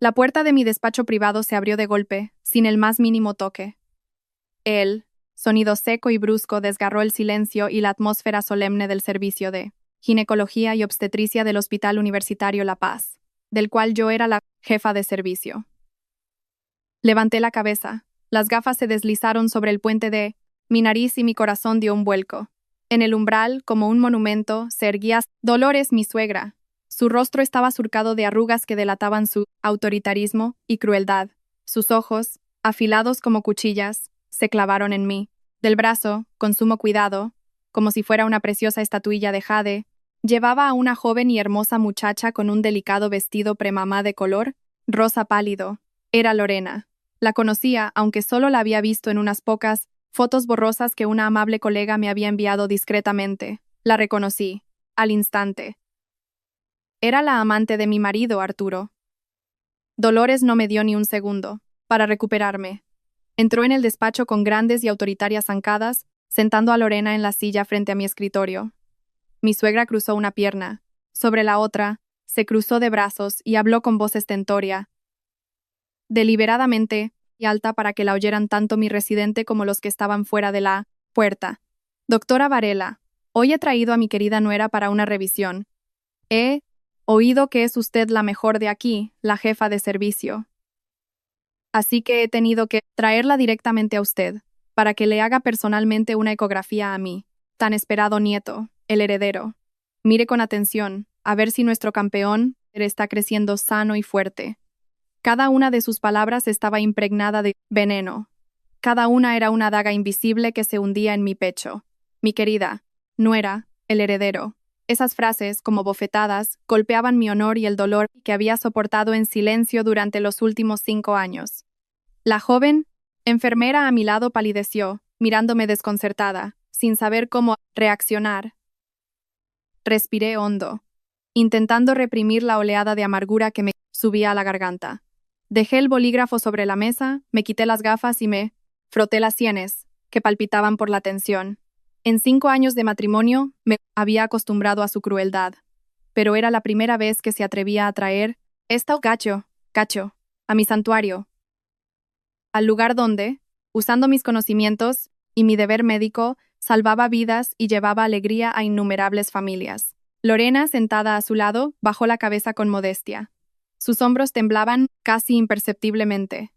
La puerta de mi despacho privado se abrió de golpe, sin el más mínimo toque. El sonido seco y brusco desgarró el silencio y la atmósfera solemne del servicio de ginecología y obstetricia del Hospital Universitario La Paz, del cual yo era la jefa de servicio. Levanté la cabeza. Las gafas se deslizaron sobre el puente de mi nariz y mi corazón dio un vuelco. En el umbral, como un monumento, se erguía Dolores, mi suegra. Su rostro estaba surcado de arrugas que delataban su autoritarismo y crueldad. Sus ojos, afilados como cuchillas, se clavaron en mí. Del brazo, con sumo cuidado, como si fuera una preciosa estatuilla de jade, llevaba a una joven y hermosa muchacha con un delicado vestido premamá de color rosa pálido. Era Lorena. La conocía, aunque solo la había visto en unas pocas fotos borrosas que una amable colega me había enviado discretamente. La reconocí, al instante. Era la amante de mi marido, Arturo. Dolores no me dio ni un segundo para recuperarme. Entró en el despacho con grandes y autoritarias zancadas, sentando a Lorena en la silla frente a mi escritorio. Mi suegra cruzó una pierna. Sobre la otra, se cruzó de brazos y habló con voz estentórea, deliberadamente y alta para que la oyeran tanto mi residente como los que estaban fuera de la puerta. Doctora Varela, hoy he traído a mi querida nuera para una revisión. He oído que es usted la mejor de aquí, la jefa de servicio. Así que he tenido que traerla directamente a usted, para que le haga personalmente una ecografía a mi tan esperado nieto, el heredero. Mire con atención, a ver si nuestro campeón está creciendo sano y fuerte. Cada una de sus palabras estaba impregnada de veneno. Cada una era una daga invisible que se hundía en mi pecho. Mi querida nuera, el heredero. Esas frases, como bofetadas, golpeaban mi honor y el dolor que había soportado en silencio durante los últimos 5 años. La joven enfermera a mi lado palideció, mirándome desconcertada, sin saber cómo reaccionar. Respiré hondo, intentando reprimir la oleada de amargura que me subía a la garganta. Dejé el bolígrafo sobre la mesa, me quité las gafas y me froté las sienes, que palpitaban por la tensión. En 5 años de matrimonio me había acostumbrado a su crueldad, pero era la primera vez que se atrevía a traer esta cacho, a mi santuario, al lugar donde, usando mis conocimientos y mi deber médico, salvaba vidas y llevaba alegría a innumerables familias. Lorena, sentada a su lado, bajó la cabeza con modestia. Sus hombros temblaban casi imperceptiblemente.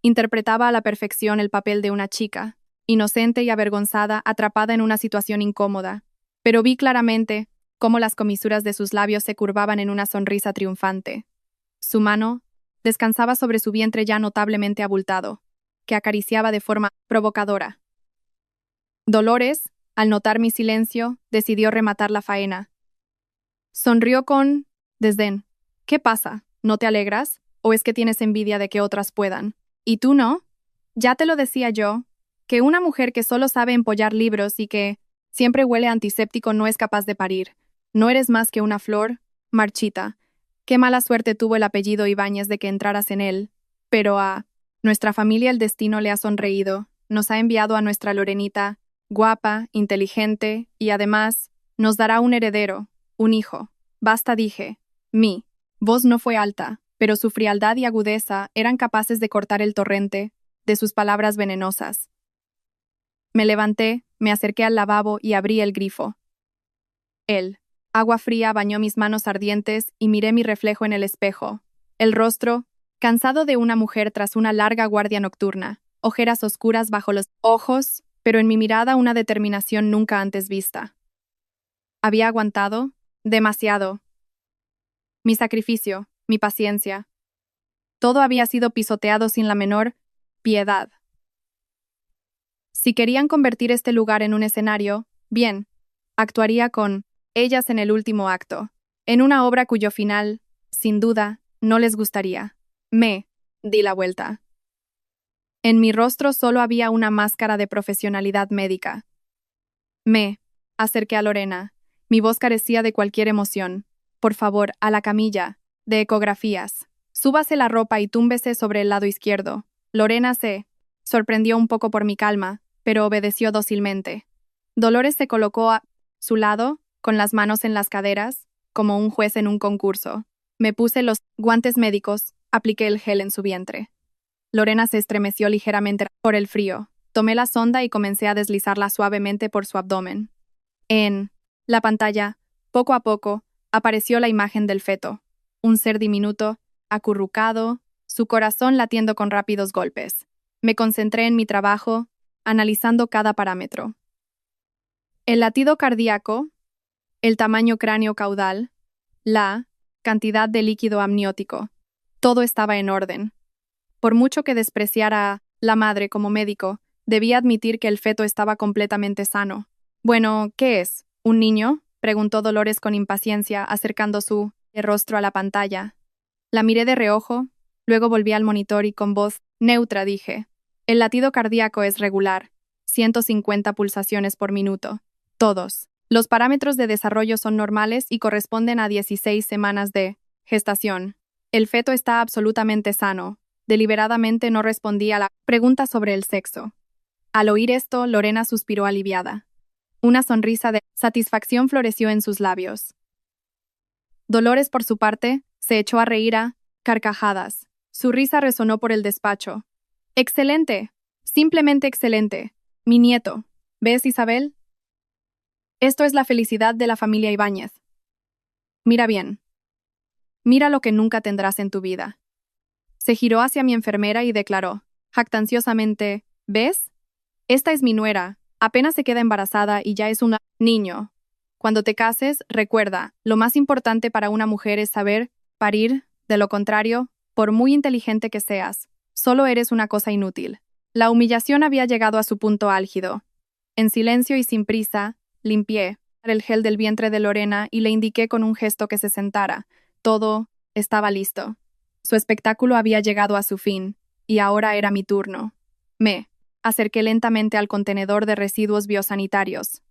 Interpretaba a la perfección el papel de una chica, inocente y avergonzada, atrapada en una situación incómoda. Pero vi claramente cómo las comisuras de sus labios se curvaban en una sonrisa triunfante. Su mano descansaba sobre su vientre ya notablemente abultado, que acariciaba de forma provocadora. Dolores, al notar mi silencio, decidió rematar la faena. Sonrió con desdén. ¿Qué pasa? ¿No te alegras? ¿O es que tienes envidia de que otras puedan? ¿Y tú no? Ya te lo decía yo, que una mujer que solo sabe empollar libros y que siempre huele a antiséptico no es capaz de parir. No eres más que una flor marchita. Qué mala suerte tuvo el apellido Ibáñez de que entraras en él. Pero a nuestra familia el destino le ha sonreído. Nos ha enviado a nuestra Lorenita, guapa, inteligente, y además nos dará un heredero, un hijo. Basta, dije. Mi voz no fue alta, pero su frialdad y agudeza eran capaces de cortar el torrente de sus palabras venenosas. Me levanté, me acerqué al lavabo y abrí el grifo. El agua fría bañó mis manos ardientes y miré mi reflejo en el espejo. El rostro, cansado de una mujer tras una larga guardia nocturna, ojeras oscuras bajo los ojos, pero en mi mirada una determinación nunca antes vista. Había aguantado demasiado. Mi sacrificio, mi paciencia. Todo había sido pisoteado sin la menor piedad. Si querían convertir este lugar en un escenario, bien, actuaría con ellas en el último acto, en una obra cuyo final, sin duda, no les gustaría. Me di la vuelta. En mi rostro solo había una máscara de profesionalidad médica. Me acerqué a Lorena. Mi voz carecía de cualquier emoción. Por favor, a la camilla de ecografías. Súbase la ropa y túmbese sobre el lado izquierdo. Lorena se sorprendió un poco por mi calma, pero obedeció dócilmente. Dolores se colocó a su lado, con las manos en las caderas, como un juez en un concurso. Me puse los guantes médicos Apliqué el gel en su vientre. Lorena se estremeció ligeramente por el frío. Tomé la sonda y comencé a deslizarla suavemente por su abdomen. En la pantalla, poco a poco, apareció la imagen del feto. Un ser diminuto, acurrucado, su corazón latiendo con rápidos golpes. Me concentré en mi trabajo, analizando cada parámetro. El latido cardíaco, el tamaño cráneo-caudal, la cantidad de líquido amniótico. Todo estaba en orden. Por mucho que despreciara a la madre como médico, debía admitir que el feto estaba completamente sano. Bueno, ¿qué es? ¿Un niño?, preguntó Dolores con impaciencia, acercando su rostro a la pantalla. La miré de reojo, luego volví al monitor y con voz neutra dije: el latido cardíaco es regular, 150 pulsaciones por minuto. Todos. Los parámetros de desarrollo son normales y corresponden a 16 semanas de gestación. El feto está absolutamente sano. Deliberadamente no respondí a la pregunta sobre el sexo. Al oír esto, Lorena suspiró aliviada. Una sonrisa de satisfacción floreció en sus labios. Dolores, por su parte, se echó a reír a carcajadas. Su risa resonó por el despacho. ¡Excelente! Simplemente excelente. Mi nieto. ¿Ves, Isabel? Esto es la felicidad de la familia Ibáñez. Mira bien. Mira lo que nunca tendrás en tu vida. Se giró hacia mi enfermera y declaró, jactanciosamente: ¿ves? Esta es mi nuera. Apenas se queda embarazada y ya es un niño. Cuando te cases, recuerda, lo más importante para una mujer es saber parir, de lo contrario, por muy inteligente que seas, solo eres una cosa inútil. La humillación había llegado a su punto álgido. En silencio y sin prisa, limpié el gel del vientre de Lorena y le indiqué con un gesto que se sentara. Todo estaba listo. Su espectáculo había llegado a su fin, y ahora era mi turno. Me acerqué lentamente al contenedor de residuos biosanitarios.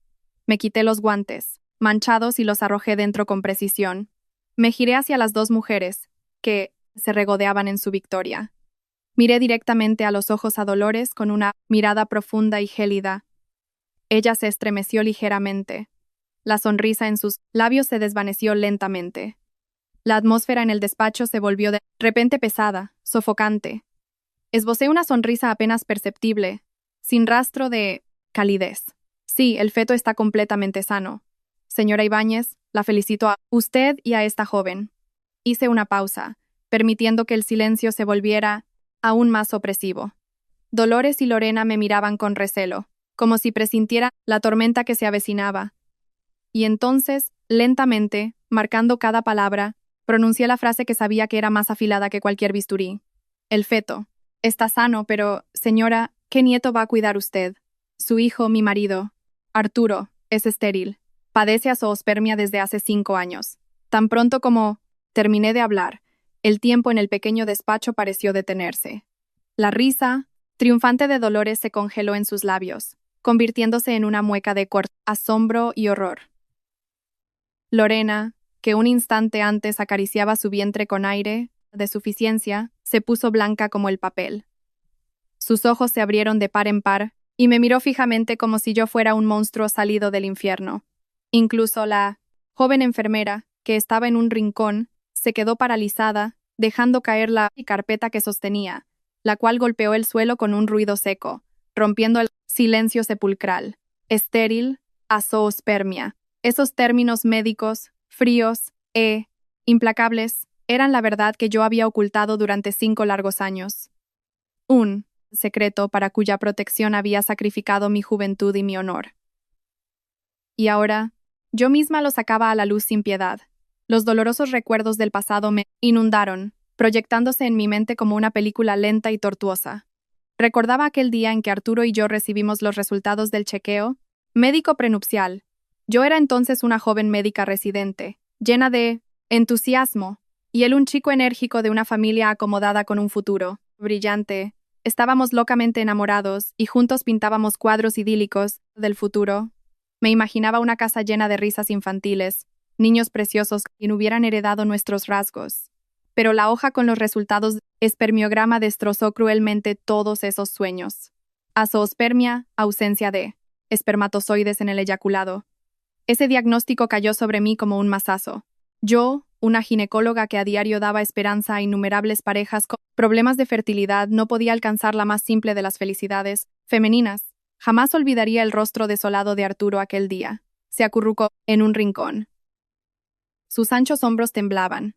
Me quité los guantes, manchados, y los arrojé dentro con precisión. Me giré hacia las dos mujeres, que se regodeaban en su victoria. Miré directamente a los ojos a Dolores con una mirada profunda y gélida. Ella se estremeció ligeramente. La sonrisa en sus labios se desvaneció lentamente. La atmósfera en el despacho se volvió de repente pesada, sofocante. Esbocé una sonrisa apenas perceptible, sin rastro de calidez. Sí, el feto está completamente sano. Señora Ibáñez, la felicito a usted y a esta joven. Hice una pausa, permitiendo que el silencio se volviera aún más opresivo. Dolores y Lorena me miraban con recelo, como si presintiera la tormenta que se avecinaba. Y entonces, lentamente, marcando cada palabra, pronuncié la frase que sabía que era más afilada que cualquier bisturí. El feto está sano, pero, señora, ¿qué nieto va a cuidar usted? Su hijo, mi marido, Arturo, es estéril. Padece zoospermia desde hace 5 años. Tan pronto como terminé de hablar, el tiempo en el pequeño despacho pareció detenerse. La risa triunfante de Dolores se congeló en sus labios, convirtiéndose en una mueca de asombro y horror. Lorena, que un instante antes acariciaba su vientre con aire de suficiencia, se puso blanca como el papel. Sus ojos se abrieron de par en par y me miró fijamente como si yo fuera un monstruo salido del infierno. Incluso la joven enfermera, que estaba en un rincón, se quedó paralizada, dejando caer la carpeta que sostenía, la cual golpeó el suelo con un ruido seco, rompiendo el silencio sepulcral. Estéril, zoospermia. Esos términos médicos, fríos implacables, eran la verdad que yo había ocultado durante 5 largos años. Un secreto para cuya protección había sacrificado mi juventud y mi honor. Y ahora, yo misma lo sacaba a la luz sin piedad. Los dolorosos recuerdos del pasado me inundaron, proyectándose en mi mente como una película lenta y tortuosa. Recordaba aquel día en que Arturo y yo recibimos los resultados del chequeo médico prenupcial. Yo era entonces una joven médica residente, llena de entusiasmo, y él un chico enérgico de una familia acomodada con un futuro brillante. Estábamos locamente enamorados y juntos pintábamos cuadros idílicos del futuro. Me imaginaba una casa llena de risas infantiles, niños preciosos que hubieran heredado nuestros rasgos. Pero la hoja con los resultados de espermiograma destrozó cruelmente todos esos sueños. Zoospermia, ausencia de espermatozoides en el eyaculado. Ese diagnóstico cayó sobre mí como un mazazo. Yo, una ginecóloga que a diario daba esperanza a innumerables parejas con problemas de fertilidad, no podía alcanzar la más simple de las felicidades femeninas. Jamás olvidaría el rostro desolado de Arturo aquel día. Se acurrucó en un rincón. Sus anchos hombros temblaban.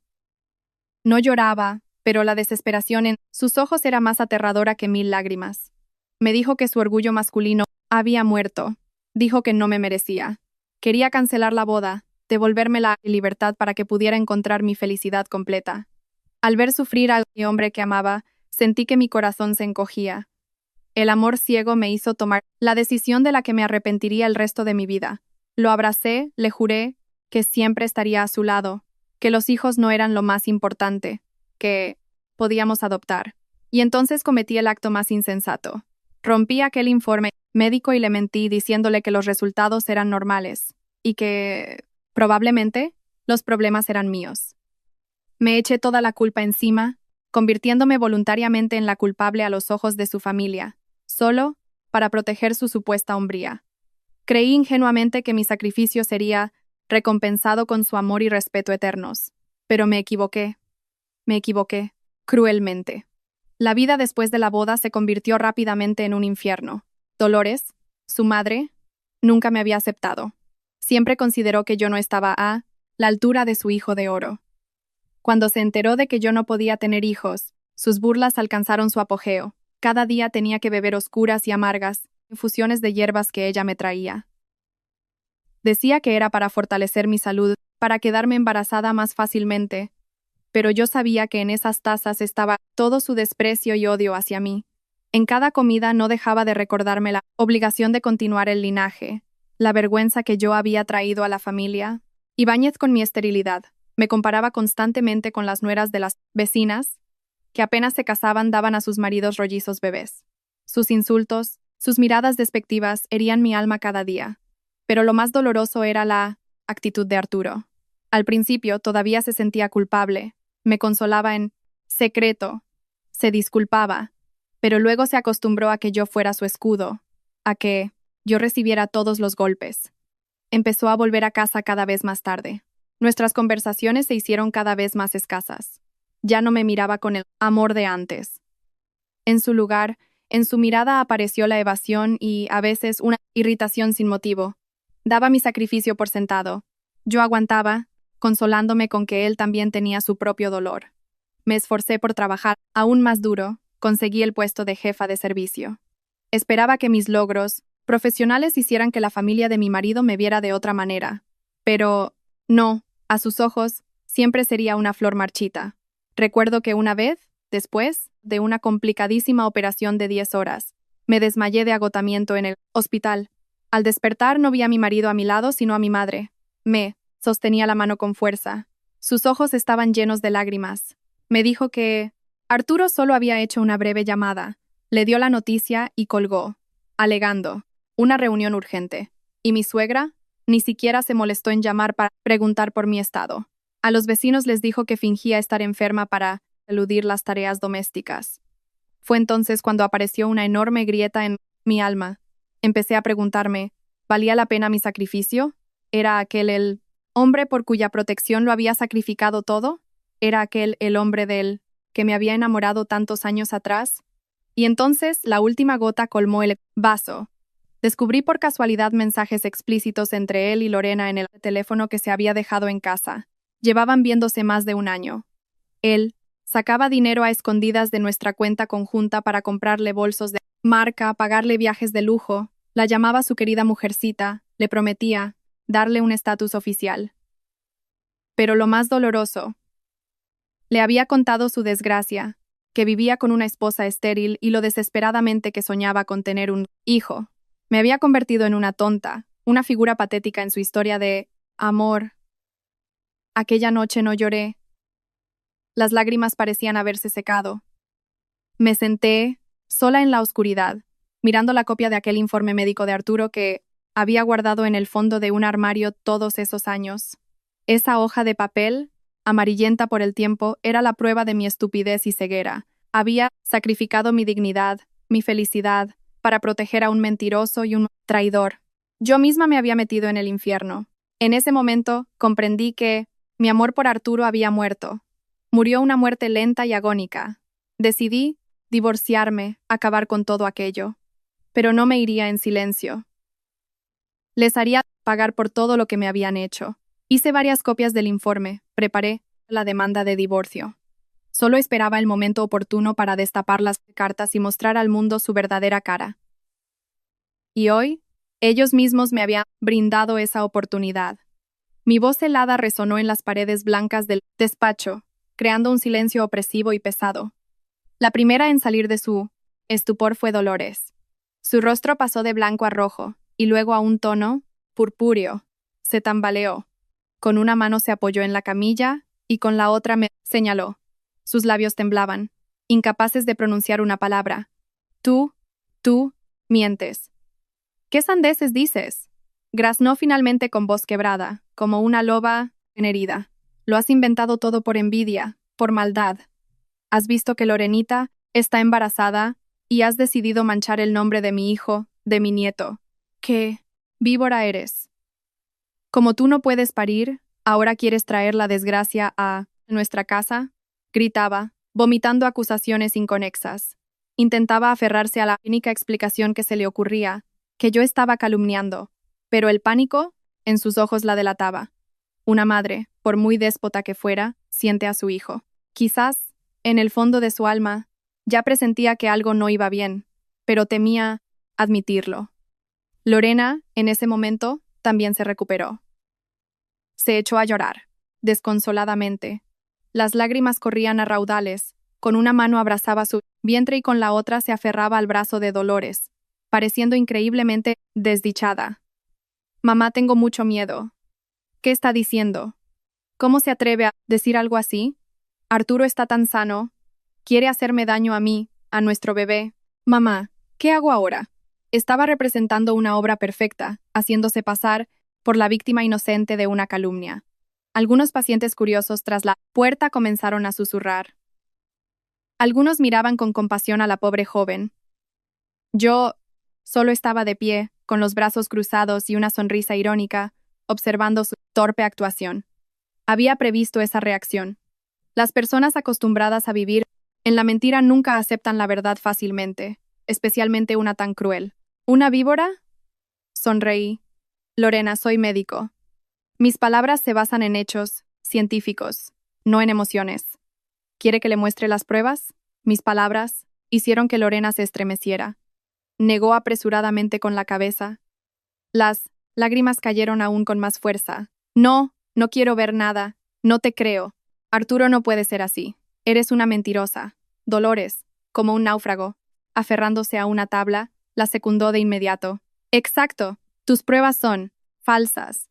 No lloraba, pero la desesperación en sus ojos era más aterradora que 1000 lágrimas. Me dijo que su orgullo masculino había muerto. Dijo que no me merecía. Quería cancelar la boda, devolverme la libertad para que pudiera encontrar mi felicidad completa. Al ver sufrir al hombre que amaba, sentí que mi corazón se encogía. El amor ciego me hizo tomar la decisión de la que me arrepentiría el resto de mi vida. Lo abracé, le juré que siempre estaría a su lado, que los hijos no eran lo más importante, que podíamos adoptar. Y entonces cometí el acto más insensato. Rompí aquel informe médico y le mentí diciéndole que los resultados eran normales y que, probablemente, los problemas eran míos. Me eché toda la culpa encima, convirtiéndome voluntariamente en la culpable a los ojos de su familia, solo para proteger su supuesta hombría. Creí ingenuamente que mi sacrificio sería recompensado con su amor y respeto eternos, pero me equivoqué cruelmente. La vida después de la boda se convirtió rápidamente en un infierno. Dolores, su madre, nunca me había aceptado. Siempre consideró que yo no estaba a la altura de su hijo de oro. Cuando se enteró de que yo no podía tener hijos, sus burlas alcanzaron su apogeo. Cada día tenía que beber oscuras y amargas infusiones de hierbas que ella me traía. Decía que era para fortalecer mi salud, para quedarme embarazada más fácilmente, pero yo sabía que en esas tazas estaba todo su desprecio y odio hacia mí. En cada comida no dejaba de recordarme la obligación de continuar el linaje, la vergüenza que yo había traído a la familia. Ibáñez con mi esterilidad. Me comparaba constantemente con las nueras de las vecinas, que apenas se casaban daban a sus maridos rollizos bebés. Sus insultos, sus miradas despectivas herían mi alma cada día. Pero lo más doloroso era la actitud de Arturo. Al principio todavía se sentía culpable. Me consolaba en secreto, se disculpaba, pero luego se acostumbró a que yo fuera su escudo, a que yo recibiera todos los golpes. Empezó a volver a casa cada vez más tarde. Nuestras conversaciones se hicieron cada vez más escasas. Ya no me miraba con el amor de antes. En su lugar, en su mirada apareció la evasión y, a veces, una irritación sin motivo. Daba mi sacrificio por sentado. Yo aguantaba, consolándome con que él también tenía su propio dolor. Me esforcé por trabajar aún más duro, conseguí el puesto de jefa de servicio. Esperaba que mis logros profesionales hicieran que la familia de mi marido me viera de otra manera. Pero, no, a sus ojos, siempre sería una flor marchita. Recuerdo que una vez, después de una complicadísima operación de 10 horas, me desmayé de agotamiento en el hospital. Al despertar no vi a mi marido a mi lado, sino a mi madre. Me sostenía la mano con fuerza. Sus ojos estaban llenos de lágrimas. Me dijo que Arturo solo había hecho una breve llamada. Le dio la noticia y colgó, alegando una reunión urgente. Y mi suegra ni siquiera se molestó en llamar para preguntar por mi estado. A los vecinos les dijo que fingía estar enferma para eludir las tareas domésticas. Fue entonces cuando apareció una enorme grieta en mi alma. Empecé a preguntarme, ¿valía la pena mi sacrificio? ¿Era aquel el hombre por cuya protección lo había sacrificado todo? ¿Era aquel el hombre del que me había enamorado tantos años atrás? Y entonces la última gota colmó el vaso. Descubrí por casualidad mensajes explícitos entre él y Lorena en el teléfono que se había dejado en casa. Llevaban viéndose más de un año. Él sacaba dinero a escondidas de nuestra cuenta conjunta para comprarle bolsos de marca, pagarle viajes de lujo, la llamaba su querida mujercita, le prometía darle un estatus oficial. Pero lo más doloroso, le había contado su desgracia, que vivía con una esposa estéril y lo desesperadamente que soñaba con tener un hijo. Me había convertido en una tonta, una figura patética en su historia de amor. Aquella noche no lloré. Las lágrimas parecían haberse secado. Me senté, sola en la oscuridad, mirando la copia de aquel informe médico de Arturo que había guardado en el fondo de un armario todos esos años. Esa hoja de papel, amarillenta por el tiempo, era la prueba de mi estupidez y ceguera. Había sacrificado mi dignidad, mi felicidad, para proteger a un mentiroso y un traidor. Yo misma me había metido en el infierno. En ese momento comprendí que Mi amor por Arturo había muerto. Murió una muerte lenta y agónica. Decidí divorciarme, acabar con todo aquello. Pero no me iría en silencio. Les haría pagar por todo lo que me habían hecho. Hice varias copias del informe, preparé la demanda de divorcio. Solo esperaba el momento oportuno para destapar las cartas y mostrar al mundo su verdadera cara. Y hoy, ellos mismos me habían brindado esa oportunidad. Mi voz helada resonó en las paredes blancas del despacho, creando un silencio opresivo y pesado. La primera en salir de su estupor fue Dolores. Su rostro pasó de blanco a rojo, y luego a un tono purpúreo. Se tambaleó. Con una mano se apoyó en la camilla, y con la otra me señaló. Sus labios temblaban, incapaces de pronunciar una palabra. Tú, mientes. ¿Qué sandeces dices? Graznó finalmente con voz quebrada, como una loba en herida. Lo has inventado todo por envidia, por maldad. Has visto que Lorenita está embarazada y has decidido manchar el nombre de mi hijo, de mi nieto. ¿Qué víbora eres? Como tú no puedes parir, ¿ahora quieres traer la desgracia a nuestra casa? Gritaba, vomitando acusaciones inconexas. Intentaba aferrarse a la única explicación que se le ocurría, que yo estaba calumniando, pero el pánico en sus ojos la delataba. Una madre, por muy déspota que fuera, siente a su hijo. Quizás, en el fondo de su alma, ya presentía que algo no iba bien, pero temía admitirlo. Lorena, en ese momento, también se recuperó. Se echó a llorar, desconsoladamente. Las lágrimas corrían a raudales, con una mano abrazaba su vientre y con la otra se aferraba al brazo de Dolores, pareciendo increíblemente desdichada. Mamá, tengo mucho miedo. ¿Qué está diciendo? ¿Cómo se atreve a decir algo así? Arturo está tan sano. Quiere hacerme daño a mí, a nuestro bebé. Mamá, ¿qué hago ahora? Estaba representando una obra perfecta, haciéndose pasar por la víctima inocente de una calumnia. Algunos pacientes curiosos tras la puerta comenzaron a susurrar. Algunos miraban con compasión a la pobre joven. Yo solo estaba de pie, con los brazos cruzados y una sonrisa irónica, observando su torpe actuación. Había previsto esa reacción. Las personas acostumbradas a vivir en la mentira nunca aceptan la verdad fácilmente, especialmente una tan cruel. ¿Una víbora? Sonreí. Lorena, soy médico. Mis palabras se basan en hechos científicos, no en emociones. ¿Quiere que le muestre las pruebas? Mis palabras hicieron que Lorena se estremeciera. Negó apresuradamente con la cabeza. Las lágrimas cayeron aún con más fuerza. No, no quiero ver nada. No te creo. Arturo no puede ser así. Eres una mentirosa. Dolores, como un náufrago, aferrándose a una tabla, la secundó de inmediato. Exacto. Tus pruebas son falsas.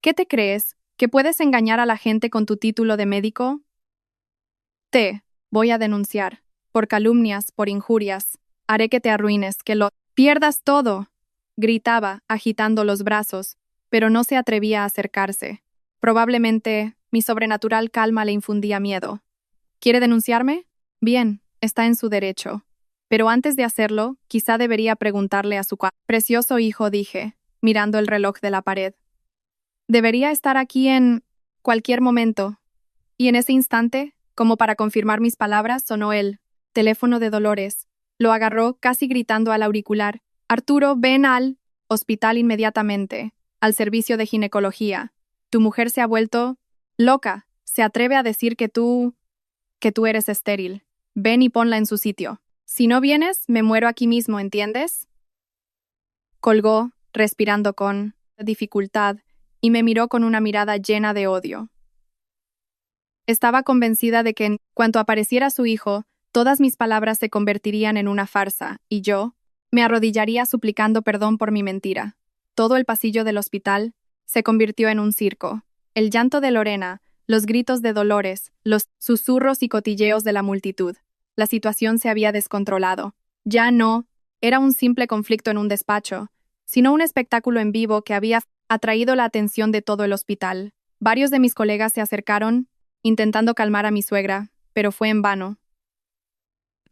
¿Qué te crees? ¿Que puedes engañar a la gente con tu título de médico? Te voy a denunciar. Por calumnias, por injurias. Haré que te arruines, que lo pierdas todo. Gritaba, agitando los brazos, pero no se atrevía a acercarse. Probablemente mi sobrenatural calma le infundía miedo. ¿Quiere denunciarme? Bien, está en su derecho. Pero antes de hacerlo, quizá debería preguntarle a su precioso hijo, dije, mirando el reloj de la pared. Debería estar aquí en cualquier momento. Y en ese instante, como para confirmar mis palabras, sonó el teléfono de Dolores. Lo agarró, casi gritando al auricular. Arturo, ven al hospital inmediatamente, al servicio de ginecología. Tu mujer se ha vuelto loca. Se atreve a decir que tú eres estéril. Ven y ponla en su sitio. Si no vienes, me muero aquí mismo, ¿entiendes? Colgó, respirando con dificultad, y me miró con una mirada llena de odio. Estaba convencida de que en cuanto apareciera su hijo, todas mis palabras se convertirían en una farsa, y yo me arrodillaría suplicando perdón por mi mentira. Todo el pasillo del hospital se convirtió en un circo. El llanto de Lorena, los gritos de Dolores, los susurros y cotilleos de la multitud. La situación se había descontrolado. Ya no era un simple conflicto en un despacho, sino un espectáculo en vivo que había atraído la atención de todo el hospital. Varios de mis colegas se acercaron, intentando calmar a mi suegra, pero fue en vano.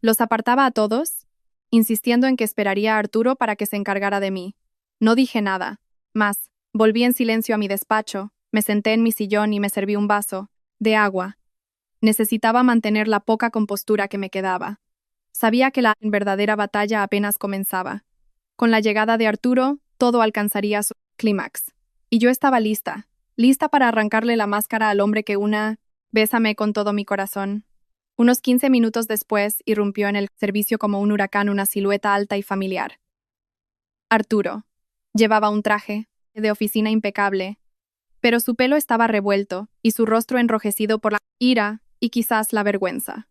Los apartaba a todos, insistiendo en que esperaría a Arturo para que se encargara de mí. No dije nada, mas volví en silencio a mi despacho, Me senté en mi sillón y me serví un vaso de agua. Necesitaba mantener la poca compostura que me quedaba. Sabía que la verdadera batalla apenas comenzaba. Con la llegada de Arturo, todo alcanzaría su clímax. Y yo estaba lista, lista para arrancarle la máscara al hombre que bésame con todo mi corazón. Unos 15 minutos después, irrumpió en el servicio como un huracán una silueta alta y familiar. Arturo. Llevaba un traje de oficina impecable, pero su pelo estaba revuelto y su rostro enrojecido por la ira y quizás la vergüenza.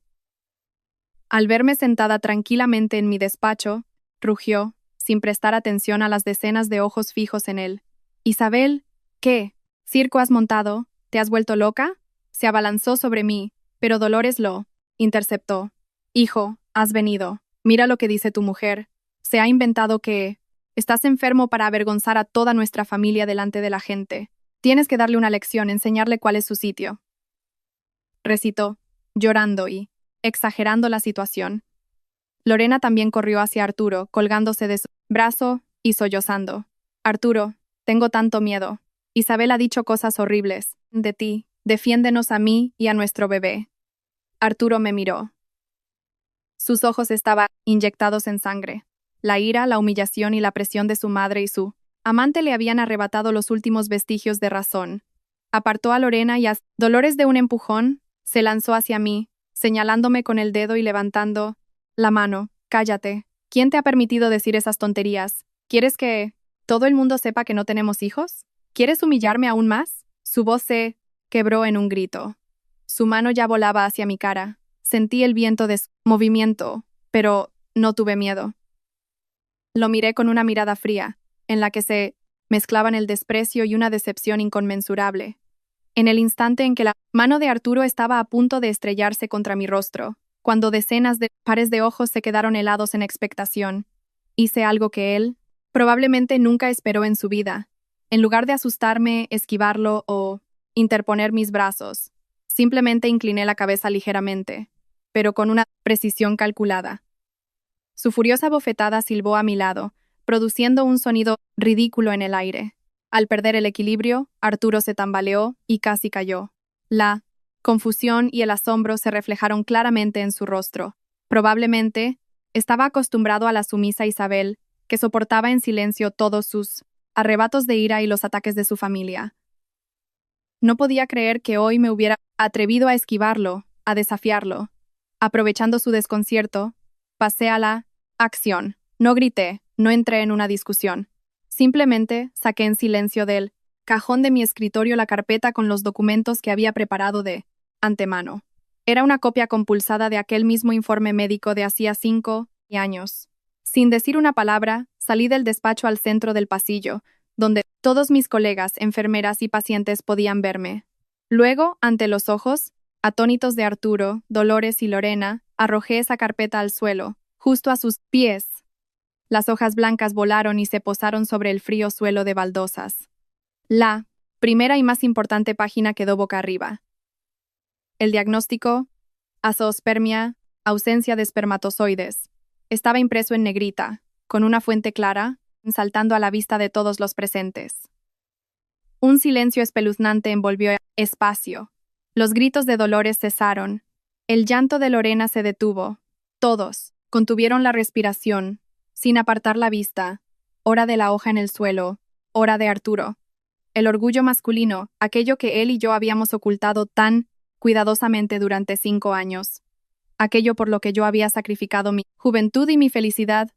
Al verme sentada tranquilamente en mi despacho, rugió, sin prestar atención a las decenas de ojos fijos en él. «Isabel, ¿qué? ¿Circo has montado? ¿Te has vuelto loca?» Se abalanzó sobre mí, pero Dolores lo interceptó. «Hijo, has venido. Mira lo que dice tu mujer. Se ha inventado que estás enfermo para avergonzar a toda nuestra familia delante de la gente. Tienes que darle una lección, enseñarle cuál es su sitio», recitó, llorando y exagerando la situación. Lorena también corrió hacia Arturo, colgándose de su brazo y sollozando. «Arturo, tengo tanto miedo. Isabel ha dicho cosas horribles de ti. Defiéndenos a mí y a nuestro bebé». Arturo me miró. Sus ojos estaban inyectados en sangre. La ira, la humillación y la presión de su madre y su amante le habían arrebatado los últimos vestigios de razón. Apartó a Lorena y a Dolores de un empujón, se lanzó hacia mí, señalándome con el dedo y levantando la mano. «Cállate. ¿Quién te ha permitido decir esas tonterías? ¿Quieres que todo el mundo sepa que no tenemos hijos? ¿Quieres humillarme aún más?» Su voz se quebró en un grito. Su mano ya volaba hacia mi cara. Sentí el viento de su movimiento, pero no tuve miedo. Lo miré con una mirada fría, en la que se mezclaban el desprecio y una decepción inconmensurable. En el instante en que la mano de Arturo estaba a punto de estrellarse contra mi rostro, cuando decenas de pares de ojos se quedaron helados en expectación, hice algo que él probablemente nunca esperó en su vida. En lugar de asustarme, esquivarlo o interponer mis brazos, simplemente incliné la cabeza ligeramente, pero con una precisión calculada. Su furiosa bofetada silbó a mi lado, produciendo un sonido ridículo en el aire. Al perder el equilibrio, Arturo se tambaleó y casi cayó. La confusión y el asombro se reflejaron claramente en su rostro. Probablemente estaba acostumbrado a la sumisa Isabel, que soportaba en silencio todos sus arrebatos de ira y los ataques de su familia. No podía creer que hoy me hubiera atrevido a esquivarlo, a desafiarlo. Aprovechando su desconcierto, pasé a la acción. No grité, no entré en una discusión. Simplemente saqué en silencio del cajón de mi escritorio la carpeta con los documentos que había preparado de antemano. Era una copia compulsada de aquel mismo informe médico de hacía 5 años. Sin decir una palabra, salí del despacho al centro del pasillo, donde todos mis colegas, enfermeras y pacientes podían verme. Luego, ante los ojos atónitos de Arturo, Dolores y Lorena, arrojé esa carpeta al suelo, justo a sus pies. Las hojas blancas volaron y se posaron sobre el frío suelo de baldosas. La primera y más importante página quedó boca arriba. El diagnóstico: azoospermia, ausencia de espermatozoides. Estaba impreso en negrita, con una fuente clara, saltando a la vista de todos los presentes. Un silencio espeluznante envolvió el espacio. Los gritos de Dolores cesaron. El llanto de Lorena se detuvo. Todos contuvieron la respiración, sin apartar la vista. Hora de la hoja en el suelo, hora de Arturo. El orgullo masculino, aquello que él y yo habíamos ocultado tan cuidadosamente durante 5 años. Aquello por lo que yo había sacrificado mi juventud y mi felicidad,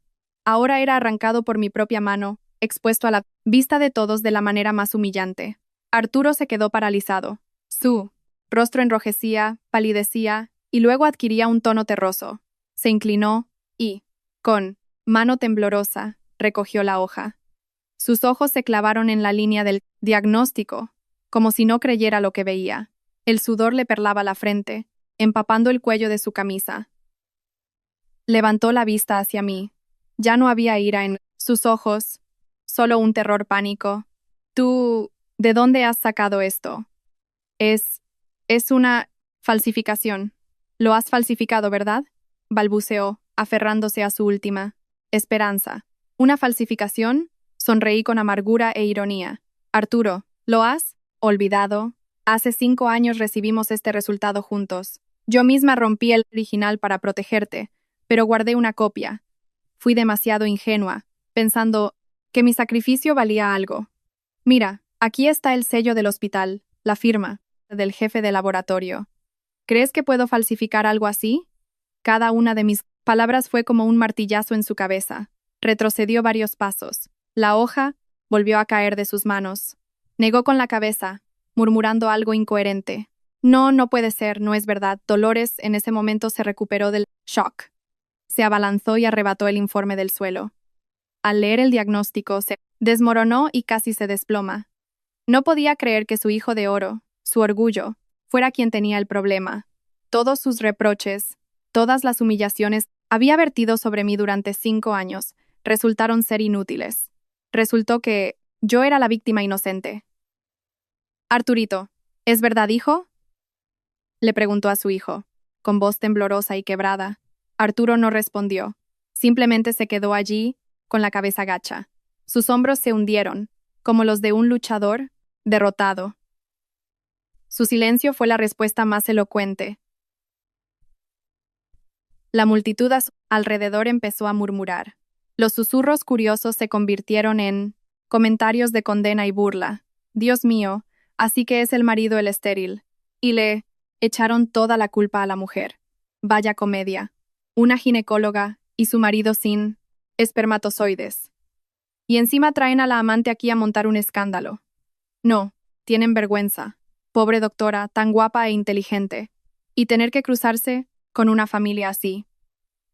ahora era arrancado por mi propia mano, expuesto a la vista de todos de la manera más humillante. Arturo se quedó paralizado. Su rostro enrojecía, palidecía, y luego adquiría un tono terroso. Se inclinó y, con mano temblorosa, recogió la hoja. Sus ojos se clavaron en la línea del diagnóstico, como si no creyera lo que veía. El sudor le perlaba la frente, empapando el cuello de su camisa. Levantó la vista hacia mí. Ya no había ira en sus ojos, solo un terror pánico. «¿Tú, de dónde has sacado esto?» Es una falsificación. «Lo has falsificado, ¿verdad?», balbuceó, aferrándose a su última esperanza. «¿Una falsificación?», sonreí con amargura e ironía. «Arturo, ¿lo has Olvidado. Hace 5 años recibimos este resultado juntos. Yo misma rompí el original para protegerte, pero guardé una copia. Fui demasiado ingenua, pensando que mi sacrificio valía algo. Mira, aquí está el sello del hospital, la firma del jefe de laboratorio. ¿Crees que puedo falsificar algo así? Cada una de mis palabras fue como un martillazo en su cabeza. Retrocedió varios pasos. La hoja volvió a caer de sus manos. Negó con la cabeza, murmurando algo incoherente. No, no puede ser, no es verdad. Dolores en ese momento se recuperó del shock. Se abalanzó y arrebató el informe del suelo. Al leer el diagnóstico, se desmoronó y casi se desploma. No podía creer que su hijo de oro, su orgullo, fuera quien tenía el problema. Todos sus reproches, todas las humillaciones había vertido sobre mí durante 5 años, resultaron ser inútiles. Resultó que yo era la víctima inocente. Arturito, ¿es verdad, hijo? Le preguntó a su hijo, con voz temblorosa y quebrada. Arturo no respondió. Simplemente se quedó allí, con la cabeza gacha. Sus hombros se hundieron, como los de un luchador derrotado. Su silencio fue la respuesta más elocuente. La multitud a su alrededor empezó a murmurar. Los susurros curiosos se convirtieron en comentarios de condena y burla. Dios mío, así que es el marido el estéril. Y le echaron toda la culpa a la mujer. Vaya comedia. Una ginecóloga y su marido sin espermatozoides. Y encima traen a la amante aquí a montar un escándalo. No, tienen vergüenza. Pobre doctora, tan guapa e inteligente. Y tener que cruzarse con una familia así.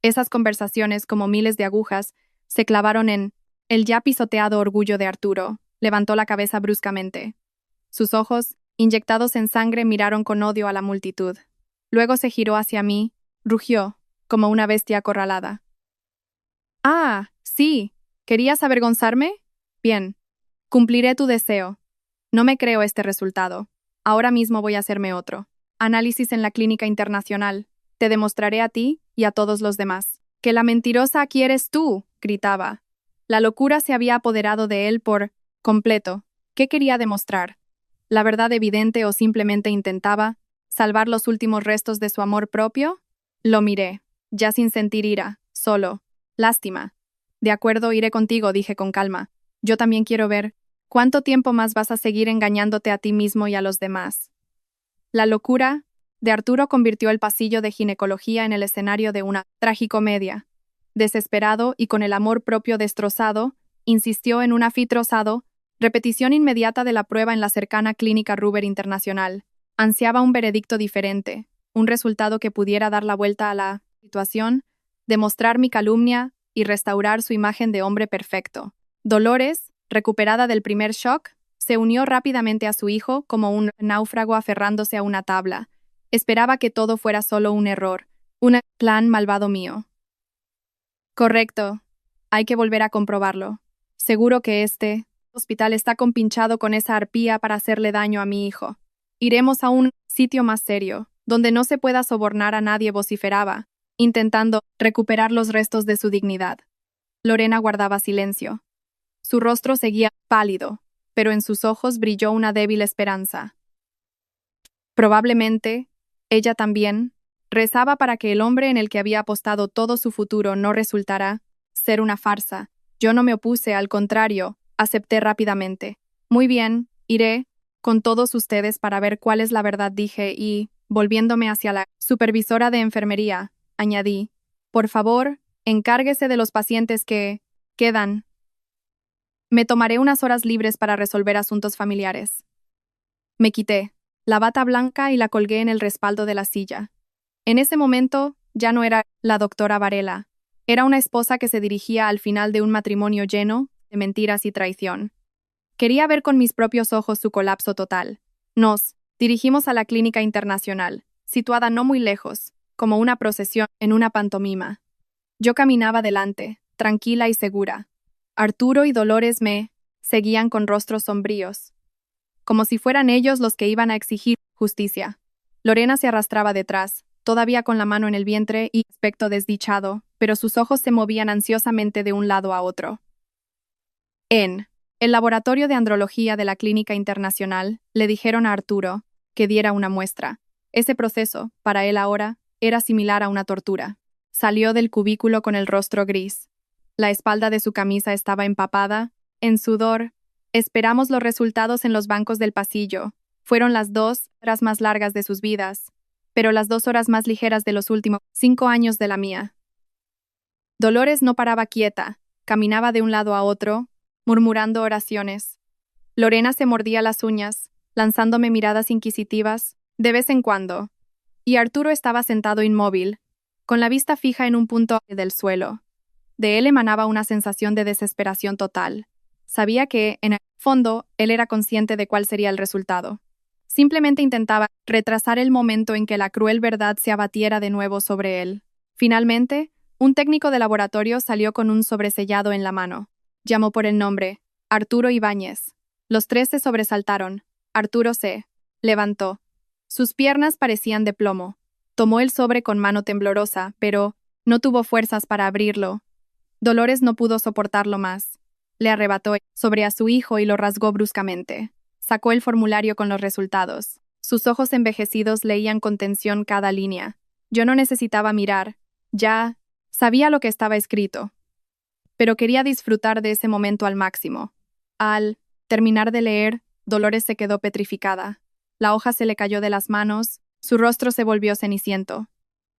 Esas conversaciones, como miles de agujas, se clavaron en el ya pisoteado orgullo de Arturo. Levantó la cabeza bruscamente. Sus ojos, inyectados en sangre, miraron con odio a la multitud. Luego se giró hacia mí, rugió, como una bestia acorralada. Ah, sí. ¿Querías avergonzarme? Bien. Cumpliré tu deseo. No me creo este resultado. Ahora mismo voy a hacerme otro. Análisis en la clínica internacional. Te demostraré a ti y a todos los demás. Que la mentirosa aquí eres tú, gritaba. La locura se había apoderado de él por completo. ¿Qué quería demostrar? ¿La verdad evidente o simplemente intentaba salvar los últimos restos de su amor propio? Lo miré, ya sin sentir ira, solo lástima. De acuerdo, iré contigo, dije con calma. Yo también quiero ver cuánto tiempo más vas a seguir engañándote a ti mismo y a los demás. La locura de Arturo convirtió el pasillo de ginecología en el escenario de una tragicomedia. Desesperado y con el amor propio destrozado, insistió en un afitrosado repetición inmediata de la prueba en la cercana clínica Ruber Internacional. Ansiaba un veredicto diferente, un resultado que pudiera dar la vuelta a la situación, demostrar mi calumnia y restaurar su imagen de hombre perfecto. Dolores, recuperada del primer shock, se unió rápidamente a su hijo como un náufrago aferrándose a una tabla. Esperaba que todo fuera solo un error, un plan malvado mío. Correcto. Hay que volver a comprobarlo. Seguro que este hospital está compinchado con esa arpía para hacerle daño a mi hijo. Iremos a un sitio más serio, donde no se pueda sobornar a nadie, vociferaba, intentando recuperar los restos de su dignidad. Lorena guardaba silencio. Su rostro seguía pálido, pero en sus ojos brilló una débil esperanza. Probablemente, ella también, rezaba para que el hombre en el que había apostado todo su futuro no resultara ser una farsa. Yo no me opuse, al contrario, acepté rápidamente. Muy bien, iré con todos ustedes para ver cuál es la verdad, dije, y, volviéndome hacia la supervisora de enfermería, añadí, por favor, encárguese de los pacientes que quedan. Me tomaré unas horas libres para resolver asuntos familiares. Me quité la bata blanca y la colgué en el respaldo de la silla. En ese momento, ya no era la doctora Varela. Era una esposa que se dirigía al final de un matrimonio lleno de mentiras y traición. Quería ver con mis propios ojos su colapso total. Nos dirigimos a la clínica internacional, situada no muy lejos, como una procesión en una pantomima. Yo caminaba delante, tranquila y segura. Arturo y Dolores me seguían con rostros sombríos, como si fueran ellos los que iban a exigir justicia. Lorena se arrastraba detrás, todavía con la mano en el vientre y aspecto desdichado, pero sus ojos se movían ansiosamente de un lado a otro. El laboratorio de andrología de la Clínica Internacional le dijeron a Arturo que diera una muestra. Ese proceso, para él ahora, era similar a una tortura. Salió del cubículo con el rostro gris. La espalda de su camisa estaba empapada, en sudor. Esperamos los resultados en los bancos del pasillo. Fueron las 2 horas más largas de sus vidas, pero las 2 horas más ligeras de los últimos 5 años de la mía. Dolores no paraba quieta, caminaba de un lado a otro, murmurando oraciones. Lorena se mordía las uñas, lanzándome miradas inquisitivas, de vez en cuando. Y Arturo estaba sentado inmóvil, con la vista fija en un punto del suelo. De él emanaba una sensación de desesperación total. Sabía que, en el fondo, él era consciente de cuál sería el resultado. Simplemente intentaba retrasar el momento en que la cruel verdad se abatiera de nuevo sobre él. Finalmente, un técnico de laboratorio salió con un sobresellado en la mano. Llamó por el nombre, Arturo Ibáñez. Los tres se sobresaltaron. Arturo se levantó. Sus piernas parecían de plomo. Tomó el sobre con mano temblorosa, pero no tuvo fuerzas para abrirlo. Dolores no pudo soportarlo más. Le arrebató sobre a su hijo y lo rasgó bruscamente. Sacó el formulario con los resultados. Sus ojos envejecidos leían con tensión cada línea. Yo no necesitaba mirar. Ya sabía lo que estaba escrito. Pero quería disfrutar de ese momento al máximo. Al terminar de leer, Dolores se quedó petrificada. La hoja se le cayó de las manos, su rostro se volvió ceniciento,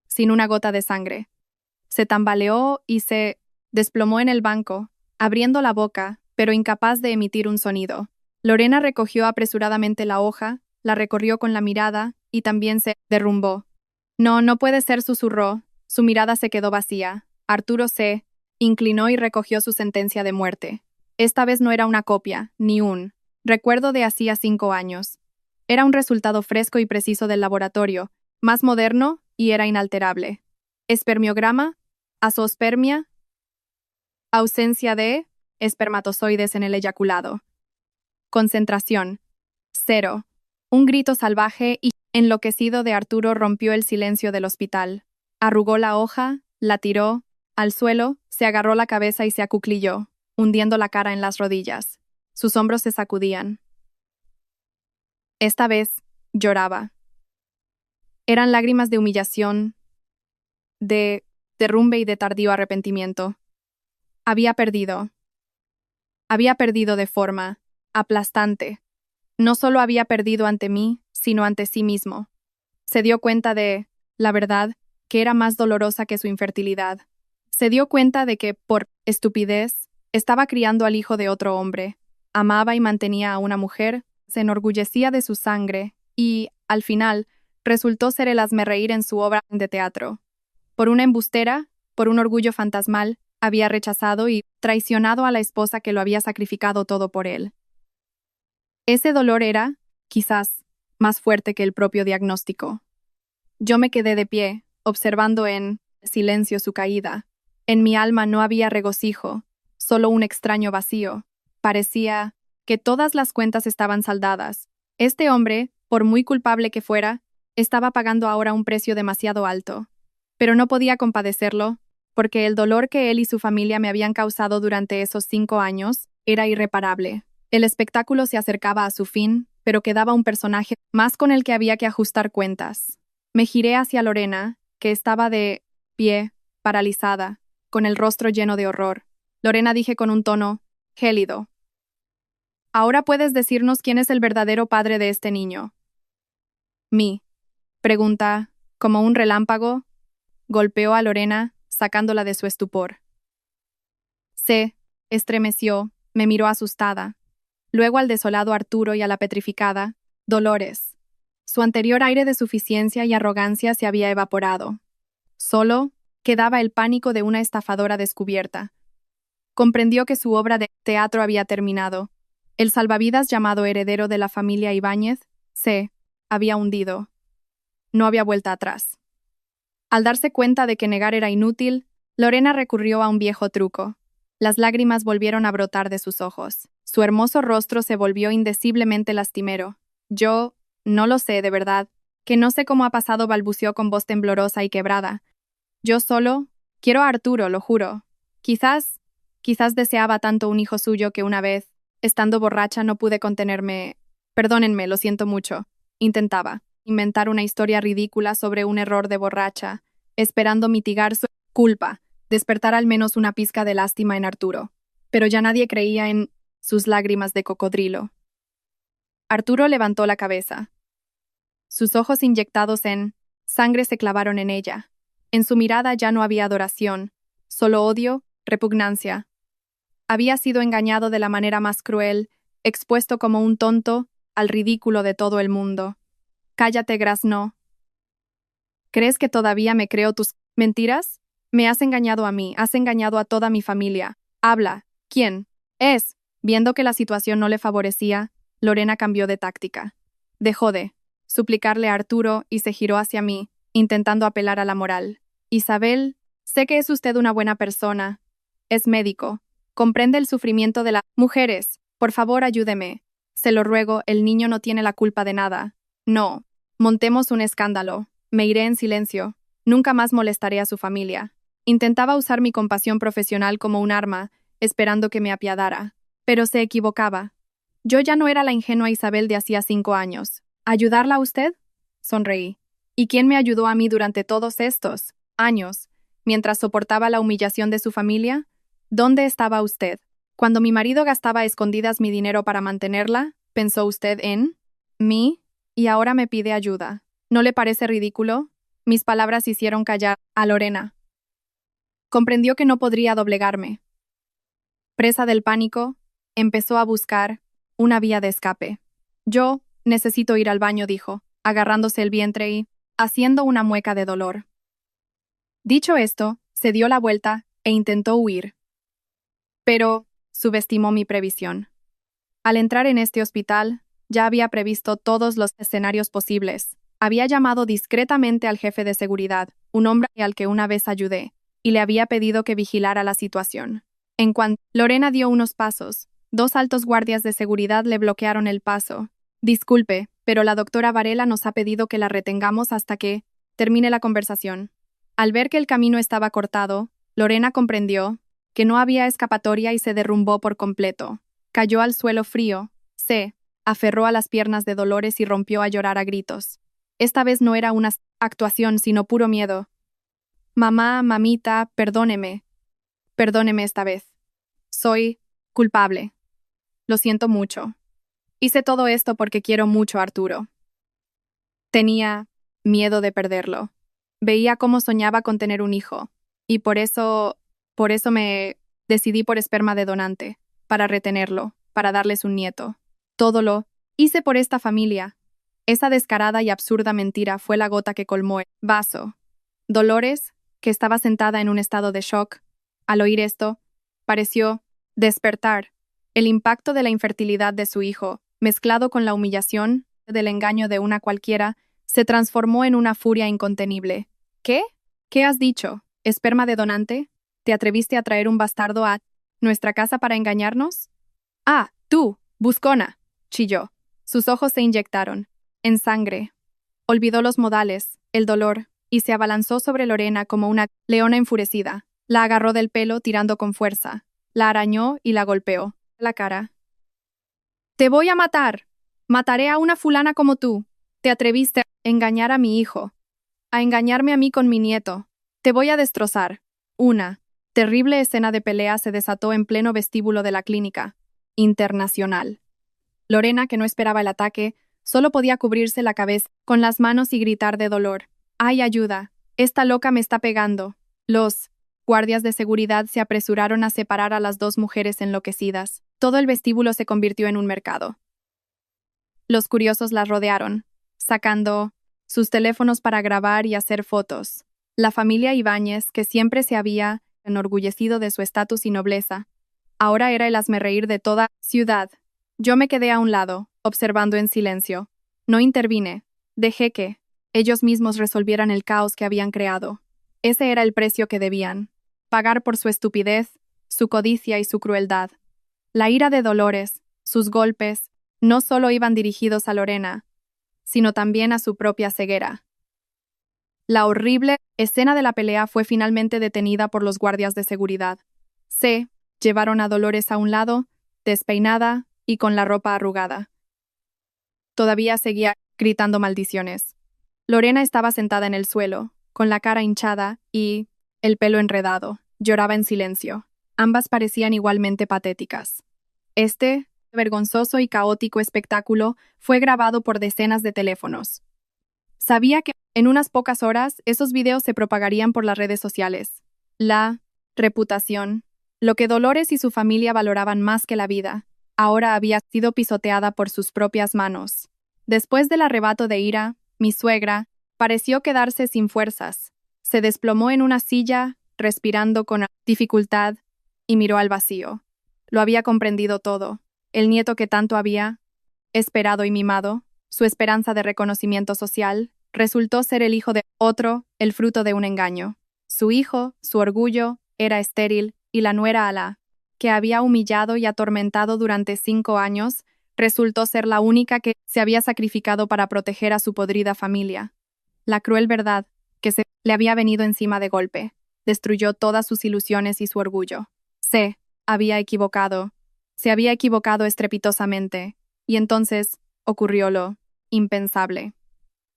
sin una gota de sangre. Se tambaleó y se desplomó en el banco, abriendo la boca, pero incapaz de emitir un sonido. Lorena recogió apresuradamente la hoja, la recorrió con la mirada y también se derrumbó. No, no puede ser, susurró. Su mirada se quedó vacía. Arturo se inclinó y recogió su sentencia de muerte. Esta vez no era una copia, ni un recuerdo de hacía 5 años. Era un resultado fresco y preciso del laboratorio, más moderno y era inalterable. Espermiograma, azoospermia, ausencia de espermatozoides en el eyaculado. Concentración, 0. Un grito salvaje y enloquecido de Arturo rompió el silencio del hospital. Arrugó la hoja, la tiró al suelo, se agarró la cabeza y se acuclilló, hundiendo la cara en las rodillas. Sus hombros se sacudían. Esta vez, lloraba. Eran lágrimas de humillación, de derrumbe y de tardío arrepentimiento. Había perdido. Había perdido de forma aplastante. No solo había perdido ante mí, sino ante sí mismo. Se dio cuenta de, la verdad, que era más dolorosa que su infertilidad. Se dio cuenta de que, por estupidez, estaba criando al hijo de otro hombre. Amaba y mantenía a una mujer, se enorgullecía de su sangre y, al final, resultó ser el hazmerreír en su obra de teatro. Por una embustera, por un orgullo fantasmal, había rechazado y traicionado a la esposa que lo había sacrificado todo por él. Ese dolor era, quizás, más fuerte que el propio diagnóstico. Yo me quedé de pie, observando en silencio su caída. En mi alma no había regocijo, solo un extraño vacío. Parecía que todas las cuentas estaban saldadas. Este hombre, por muy culpable que fuera, estaba pagando ahora un precio demasiado alto. Pero no podía compadecerlo, porque el dolor que él y su familia me habían causado durante esos 5 años era irreparable. El espectáculo se acercaba a su fin, pero quedaba un personaje más con el que había que ajustar cuentas. Me giré hacia Lorena, que estaba de pie, paralizada, con el rostro lleno de horror. Lorena, dije con un tono gélido. Ahora puedes decirnos quién es el verdadero padre de este niño. Mi pregunta, como un relámpago, golpeó a Lorena, sacándola de su estupor. Se estremeció, me miró asustada. Luego al desolado Arturo y a la petrificada Dolores. Su anterior aire de suficiencia y arrogancia se había evaporado. Solo quedaba el pánico de una estafadora descubierta. Comprendió que su obra de teatro había terminado. El salvavidas llamado heredero de la familia Ibáñez se había hundido. No había vuelta atrás. Al darse cuenta de que negar era inútil, Lorena recurrió a un viejo truco. Las lágrimas volvieron a brotar de sus ojos. Su hermoso rostro se volvió indeciblemente lastimero. Yo no lo sé, de verdad, que no sé cómo ha pasado, balbuceó con voz temblorosa y quebrada. Yo solo quiero a Arturo, lo juro. Quizás deseaba tanto un hijo suyo que una vez Estando borracha no pude contenerme. Perdónenme, lo siento mucho. Intentaba inventar una historia ridícula sobre un error de borracha, esperando mitigar su culpa, despertar al menos una pizca de lástima en Arturo. Pero ya nadie creía en sus lágrimas de cocodrilo. Arturo levantó la cabeza. Sus ojos inyectados en sangre se clavaron en ella. En su mirada ya no había adoración, solo odio, repugnancia. Había sido engañado de la manera más cruel, expuesto como un tonto al ridículo de todo el mundo. Cállate, graznó. ¿Crees que todavía me creo tus mentiras? Me has engañado a mí, has engañado a toda mi familia. Habla. ¿Quién? Es. Viendo que la situación no le favorecía, Lorena cambió de táctica. Dejó de suplicarle a Arturo y se giró hacia mí, intentando apelar a la moral. Isabel, sé que es usted una buena persona. Es médico. Comprende el sufrimiento de las mujeres. Por favor, ayúdeme. Se lo ruego, el niño no tiene la culpa de nada. No. Montemos un escándalo. Me iré en silencio. Nunca más molestaré a su familia. Intentaba usar mi compasión profesional como un arma, esperando que me apiadara. Pero se equivocaba. Yo ya no era la ingenua Isabel de hacía 5 años. ¿Ayudarla a usted? Sonreí. ¿Y quién me ayudó a mí durante todos estos años, mientras soportaba la humillación de su familia? ¿Dónde estaba usted? Cuando mi marido gastaba a escondidas mi dinero para mantenerla, ¿pensó usted en mí? Y ahora me pide ayuda. ¿No le parece ridículo? Mis palabras hicieron callar a Lorena. Comprendió que no podría doblegarme. Presa del pánico, empezó a buscar una vía de escape. Yo necesito ir al baño, dijo, agarrándose el vientre y haciendo una mueca de dolor. Dicho esto, se dio la vuelta e intentó huir. Pero subestimó mi previsión. Al entrar en este hospital, ya había previsto todos los escenarios posibles. Había llamado discretamente al jefe de seguridad, un hombre al que una vez ayudé, y le había pedido que vigilara la situación. En cuanto Lorena dio unos pasos, 2 altos guardias de seguridad le bloquearon el paso. Disculpe, pero la doctora Varela nos ha pedido que la retengamos hasta que termine la conversación. Al ver que el camino estaba cortado, Lorena comprendió que no había escapatoria y se derrumbó por completo. Cayó al suelo frío, se aferró a las piernas de Dolores y rompió a llorar a gritos. Esta vez no era una actuación, sino puro miedo. Mamá, mamita, perdóneme. Perdóneme esta vez. Soy culpable. Lo siento mucho. Hice todo esto porque quiero mucho a Arturo. Tenía miedo de perderlo. Veía cómo soñaba con tener un hijo, y por eso me decidí por esperma de donante, para retenerlo, para darles un nieto. Todo lo hice por esta familia. Esa descarada y absurda mentira fue la gota que colmó el vaso. Dolores, que estaba sentada en un estado de shock, al oír esto, pareció despertar. El impacto de la infertilidad de su hijo, mezclado con la humillación del engaño de una cualquiera, se transformó en una furia incontenible. ¿Qué? ¿Qué has dicho? ¿Esperma de donante? ¿Te atreviste a traer un bastardo a nuestra casa para engañarnos? Ah, tú, buscona, chilló. Sus ojos se inyectaron en sangre. Olvidó los modales, el dolor, y se abalanzó sobre Lorena como una leona enfurecida. La agarró del pelo tirando con fuerza. La arañó y la golpeó la cara. Te voy a matar. Mataré a una fulana como tú. Te atreviste a engañar a mi hijo. A engañarme a mí con mi nieto. Te voy a destrozar. Una terrible escena de pelea se desató en pleno vestíbulo de la clínica internacional. Lorena, que no esperaba el ataque, solo podía cubrirse la cabeza con las manos y gritar de dolor. ¡Ay, ayuda! Esta loca me está pegando. Los guardias de seguridad se apresuraron a separar a las 2 mujeres enloquecidas. Todo el vestíbulo se convirtió en un mercado. Los curiosos las rodearon, sacando sus teléfonos para grabar y hacer fotos. La familia Ibáñez, que siempre se había enorgullecido de su estatus y nobleza, ahora era el hazmerreír de toda ciudad. Yo me quedé a un lado, observando en silencio. No intervine. Dejé que ellos mismos resolvieran el caos que habían creado. Ese era el precio que debían pagar por su estupidez, su codicia y su crueldad. La ira de Dolores, sus golpes, no solo iban dirigidos a Lorena, sino también a su propia ceguera. La horrible escena de la pelea fue finalmente detenida por los guardias de seguridad. Se llevaron a Dolores a un lado, despeinada, y con la ropa arrugada. Todavía seguía gritando maldiciones. Lorena estaba sentada en el suelo, con la cara hinchada y el pelo enredado. Lloraba en silencio. Ambas parecían igualmente patéticas. Este vergonzoso y caótico espectáculo fue grabado por decenas de teléfonos. Sabía que en unas pocas horas esos videos se propagarían por las redes sociales. La reputación, lo que Dolores y su familia valoraban más que la vida, ahora había sido pisoteada por sus propias manos. Después del arrebato de ira, mi suegra pareció quedarse sin fuerzas. Se desplomó en una silla, respirando con dificultad, y miró al vacío. Lo había comprendido todo. El nieto que tanto había esperado y mimado, su esperanza de reconocimiento social, resultó ser el hijo de otro, el fruto de un engaño. Su hijo, su orgullo, era estéril, y la nuera Alá, que había humillado y atormentado durante 5 años, resultó ser la única que se había sacrificado para proteger a su podrida familia. La cruel verdad, que se le había venido encima de golpe, destruyó todas sus ilusiones y su orgullo. Se había equivocado estrepitosamente, y entonces ocurrió lo impensable.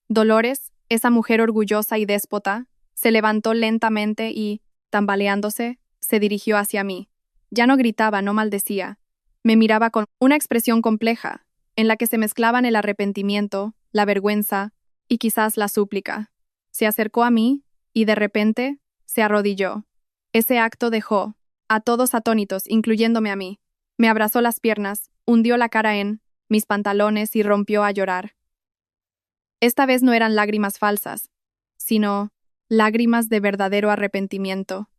Dolores, esa mujer orgullosa y déspota, se levantó lentamente y, tambaleándose, se dirigió hacia mí. Ya no gritaba, no maldecía. Me miraba con una expresión compleja, en la que se mezclaban el arrepentimiento, la vergüenza y quizás la súplica. Se acercó a mí y, de repente, se arrodilló. Ese acto dejó a todos atónitos, incluyéndome a mí. Me abrazó las piernas, hundió la cara en mis pantalones y rompió a llorar. Esta vez no eran lágrimas falsas, sino lágrimas de verdadero arrepentimiento.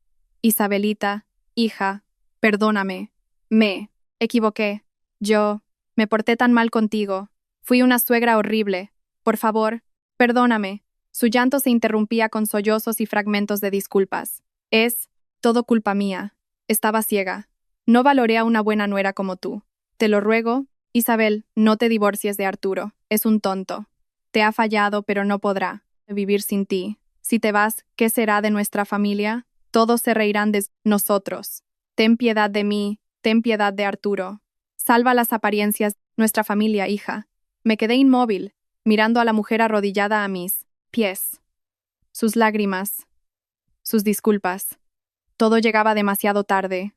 Isabelita, hija, perdóname. Me equivoqué. Yo me porté tan mal contigo. Fui una suegra horrible. Por favor, perdóname. Su llanto se interrumpía con sollozos y fragmentos de disculpas. Es todo culpa mía. Estaba ciega. No valoré a una buena nuera como tú. Te lo ruego, Isabel, no te divorcies de Arturo. Es un tonto. Te ha fallado, pero no podrá vivir sin ti. Si te vas, ¿qué será de nuestra familia? Todos se reirán de nosotros. Ten piedad de mí, ten piedad de Arturo. Salva las apariencias de nuestra familia, hija. Me quedé inmóvil, mirando a la mujer arrodillada a mis pies. Sus lágrimas, sus disculpas. Todo llegaba demasiado tarde.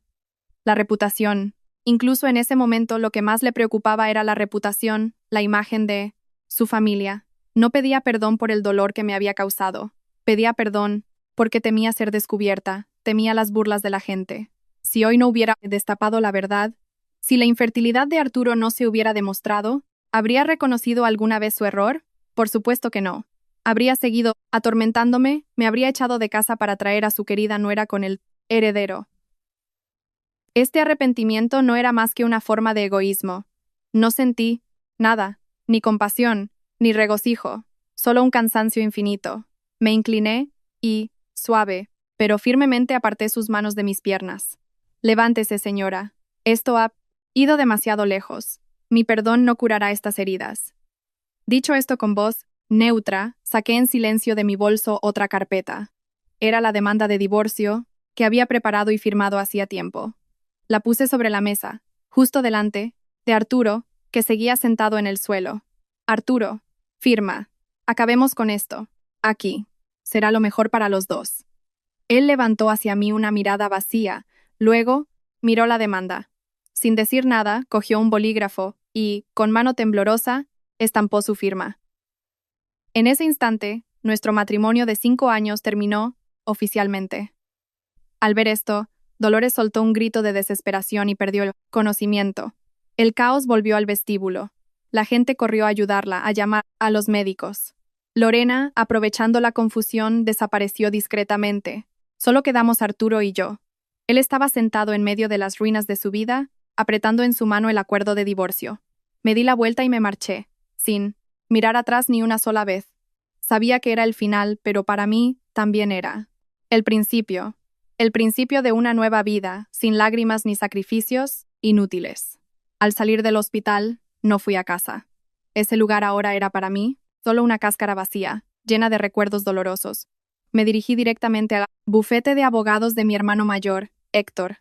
La reputación. Incluso en ese momento lo que más le preocupaba era la reputación, la imagen de su familia. No pedía perdón por el dolor que me había causado. Pedía perdón porque temía ser descubierta, temía las burlas de la gente. Si hoy no hubiera destapado la verdad, si la infertilidad de Arturo no se hubiera demostrado, ¿habría reconocido alguna vez su error? Por supuesto que no. Habría seguido atormentándome, me habría echado de casa para traer a su querida nuera con el heredero. Este arrepentimiento no era más que una forma de egoísmo. No sentí nada, ni compasión, ni regocijo, solo un cansancio infinito. Me incliné y, suave, pero firmemente aparté sus manos de mis piernas. Levántese, señora. Esto ha ido demasiado lejos. Mi perdón no curará estas heridas. Dicho esto con voz neutra, saqué en silencio de mi bolso otra carpeta. Era la demanda de divorcio que había preparado y firmado hacía tiempo. La puse sobre la mesa, justo delante de Arturo, que seguía sentado en el suelo. Arturo, firma. Acabemos con esto. Aquí. Será lo mejor para los dos. Él levantó hacia mí una mirada vacía, luego miró la demanda. Sin decir nada, cogió un bolígrafo y, con mano temblorosa, estampó su firma. En ese instante, nuestro matrimonio de 5 años terminó oficialmente. Al ver esto, Dolores soltó un grito de desesperación y perdió el conocimiento. El caos volvió al vestíbulo. La gente corrió a ayudarla, a llamar a los médicos. Lorena, aprovechando la confusión, desapareció discretamente. Solo quedamos Arturo y yo. Él estaba sentado en medio de las ruinas de su vida, apretando en su mano el acuerdo de divorcio. Me di la vuelta y me marché, sin mirar atrás ni una sola vez. Sabía que era el final, pero para mí también era el principio de una nueva vida, sin lágrimas ni sacrificios inútiles. Al salir del hospital, no fui a casa. Ese lugar ahora era para mí solo una cáscara vacía, llena de recuerdos dolorosos. Me dirigí directamente al bufete de abogados de mi hermano mayor, Héctor.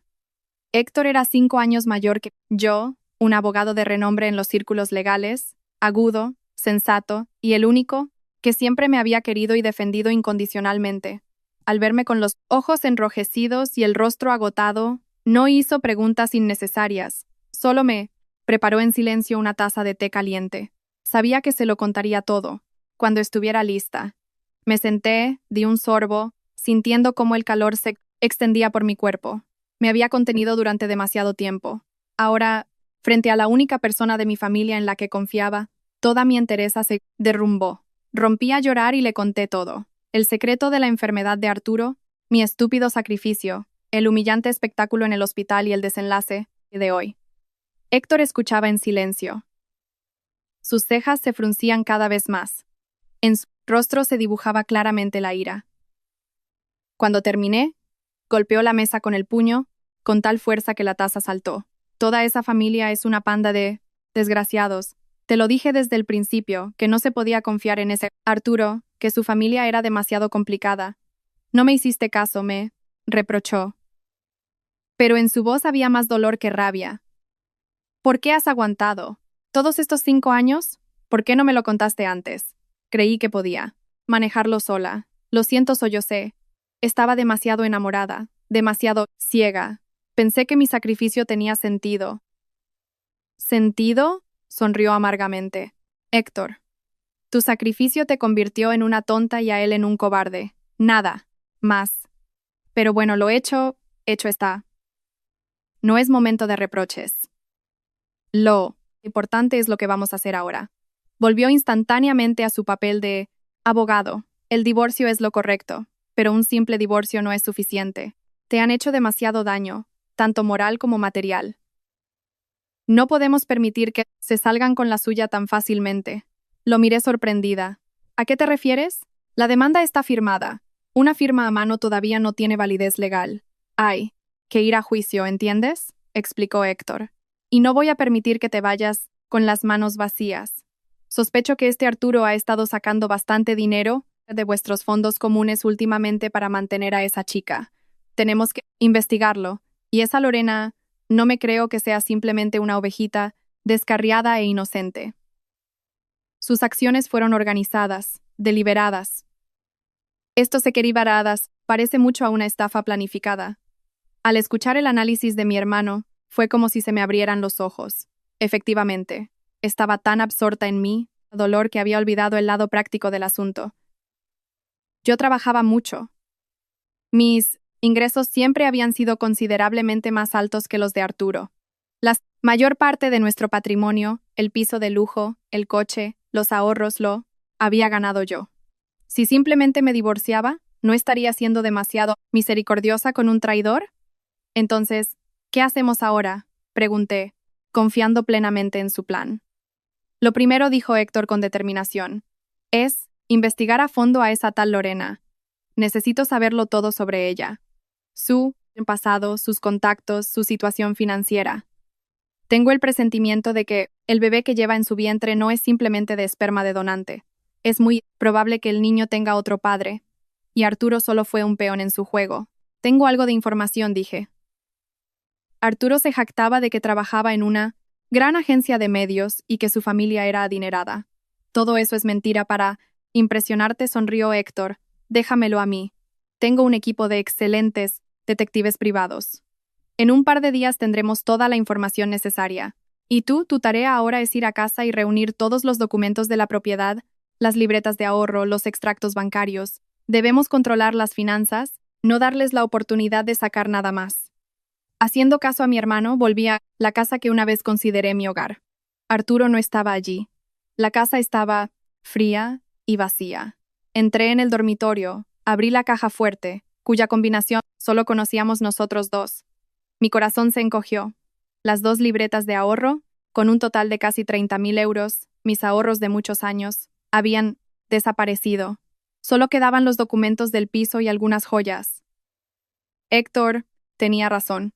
Héctor era 5 años mayor que yo, un abogado de renombre en los círculos legales, agudo, sensato y el único que siempre me había querido y defendido incondicionalmente. Al verme con los ojos enrojecidos y el rostro agotado, no hizo preguntas innecesarias, solo me preparó en silencio una taza de té caliente. Sabía que se lo contaría todo, cuando estuviera lista. Me senté, di un sorbo, sintiendo cómo el calor se extendía por mi cuerpo. Me había contenido durante demasiado tiempo. Ahora, frente a la única persona de mi familia en la que confiaba, toda mi entereza se derrumbó. Rompí a llorar y le conté todo. El secreto de la enfermedad de Arturo, mi estúpido sacrificio, el humillante espectáculo en el hospital y el desenlace de hoy. Héctor escuchaba en silencio. Sus cejas se fruncían cada vez más. En su rostro se dibujaba claramente la ira. Cuando terminé, golpeó la mesa con el puño, con tal fuerza que la taza saltó. Toda esa familia es una panda de desgraciados. Te lo dije desde el principio, que no se podía confiar en ese Arturo, que su familia era demasiado complicada. No me hiciste caso, me reprochó. Pero en su voz había más dolor que rabia. ¿Por qué has aguantado? ¿Todos estos 5 años? ¿Por qué no me lo contaste antes? Creí que podía manejarlo sola. Lo siento, sollocé. Estaba demasiado enamorada, demasiado ciega. Pensé que mi sacrificio tenía sentido. ¿Sentido? Sonrió amargamente. Héctor, tu sacrificio te convirtió en una tonta y a él en un cobarde. Nada más. Pero bueno, lo hecho está. No es momento de reproches. Lo importante es lo que vamos a hacer ahora. Volvió instantáneamente a su papel de abogado. El divorcio es lo correcto, pero un simple divorcio no es suficiente. Te han hecho demasiado daño, tanto moral como material. No podemos permitir que se salgan con la suya tan fácilmente. Lo miré sorprendida. ¿A qué te refieres? La demanda está firmada. Una firma a mano todavía no tiene validez legal. Hay que ir a juicio, ¿entiendes? Explicó Héctor. Y no voy a permitir que te vayas con las manos vacías. Sospecho que este Arturo ha estado sacando bastante dinero de vuestros fondos comunes últimamente para mantener a esa chica. Tenemos que investigarlo. Y esa Lorena, no me creo que sea simplemente una ovejita, descarriada e inocente. Sus acciones fueron organizadas, deliberadas. Esto sequeribaradas parece mucho a una estafa planificada. Al escuchar el análisis de mi hermano, fue como si se me abrieran los ojos. Efectivamente, estaba tan absorta en mí, dolor, que había olvidado el lado práctico del asunto. Yo trabajaba mucho. Mis ingresos siempre habían sido considerablemente más altos que los de Arturo. La mayor parte de nuestro patrimonio, el piso de lujo, el coche, los ahorros, lo había ganado yo. Si simplemente me divorciaba, ¿no estaría siendo demasiado misericordiosa con un traidor? Entonces, ¿qué hacemos ahora?, pregunté, confiando plenamente en su plan. Lo primero, dijo Héctor con determinación, es investigar a fondo a esa tal Lorena. Necesito saberlo todo sobre ella. Su pasado, sus contactos, su situación financiera. Tengo el presentimiento de que el bebé que lleva en su vientre no es simplemente de esperma de donante. Es muy probable que el niño tenga otro padre, y Arturo solo fue un peón en su juego. Tengo algo de información, dije. Arturo se jactaba de que trabajaba en una gran agencia de medios y que su familia era adinerada. Todo eso es mentira para impresionarte, sonrió Héctor. Déjamelo a mí. Tengo un equipo de excelentes detectives privados. En un par de días tendremos toda la información necesaria. Y tu tarea ahora es ir a casa y reunir todos los documentos de la propiedad, las libretas de ahorro, los extractos bancarios. Debemos controlar las finanzas, no darles la oportunidad de sacar nada más. Haciendo caso a mi hermano, volví a la casa que una vez consideré mi hogar. Arturo no estaba allí. La casa estaba fría y vacía. Entré en el dormitorio, abrí la caja fuerte, cuya combinación solo conocíamos nosotros dos. Mi corazón se encogió. Las 2 libretas de ahorro, con un total de casi 30.000 euros, mis ahorros de muchos años, habían desaparecido. Solo quedaban los documentos del piso y algunas joyas. Héctor tenía razón.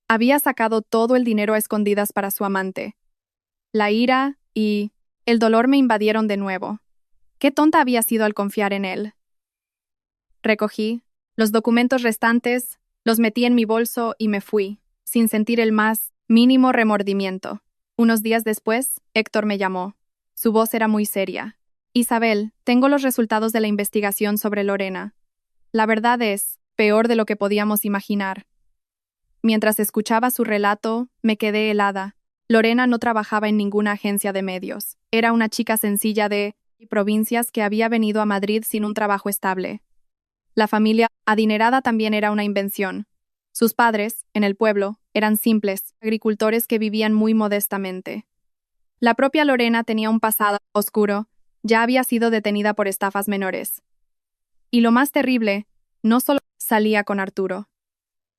Había sacado todo el dinero a escondidas para su amante. La ira y el dolor me invadieron de nuevo. Qué tonta había sido al confiar en él. Recogí los documentos restantes, los metí en mi bolso y me fui, sin sentir el más mínimo remordimiento. Unos días después, Héctor me llamó. Su voz era muy seria. Isabel, tengo los resultados de la investigación sobre Lorena. La verdad es, peor de lo que podíamos imaginar. Mientras escuchaba su relato, me quedé helada. Lorena no trabajaba en ninguna agencia de medios. Era una chica sencilla de provincias que había venido a Madrid sin un trabajo estable. La familia adinerada también era una invención. Sus padres, en el pueblo, eran simples agricultores que vivían muy modestamente. La propia Lorena tenía un pasado oscuro, ya había sido detenida por estafas menores. Y lo más terrible, no solo salía con Arturo.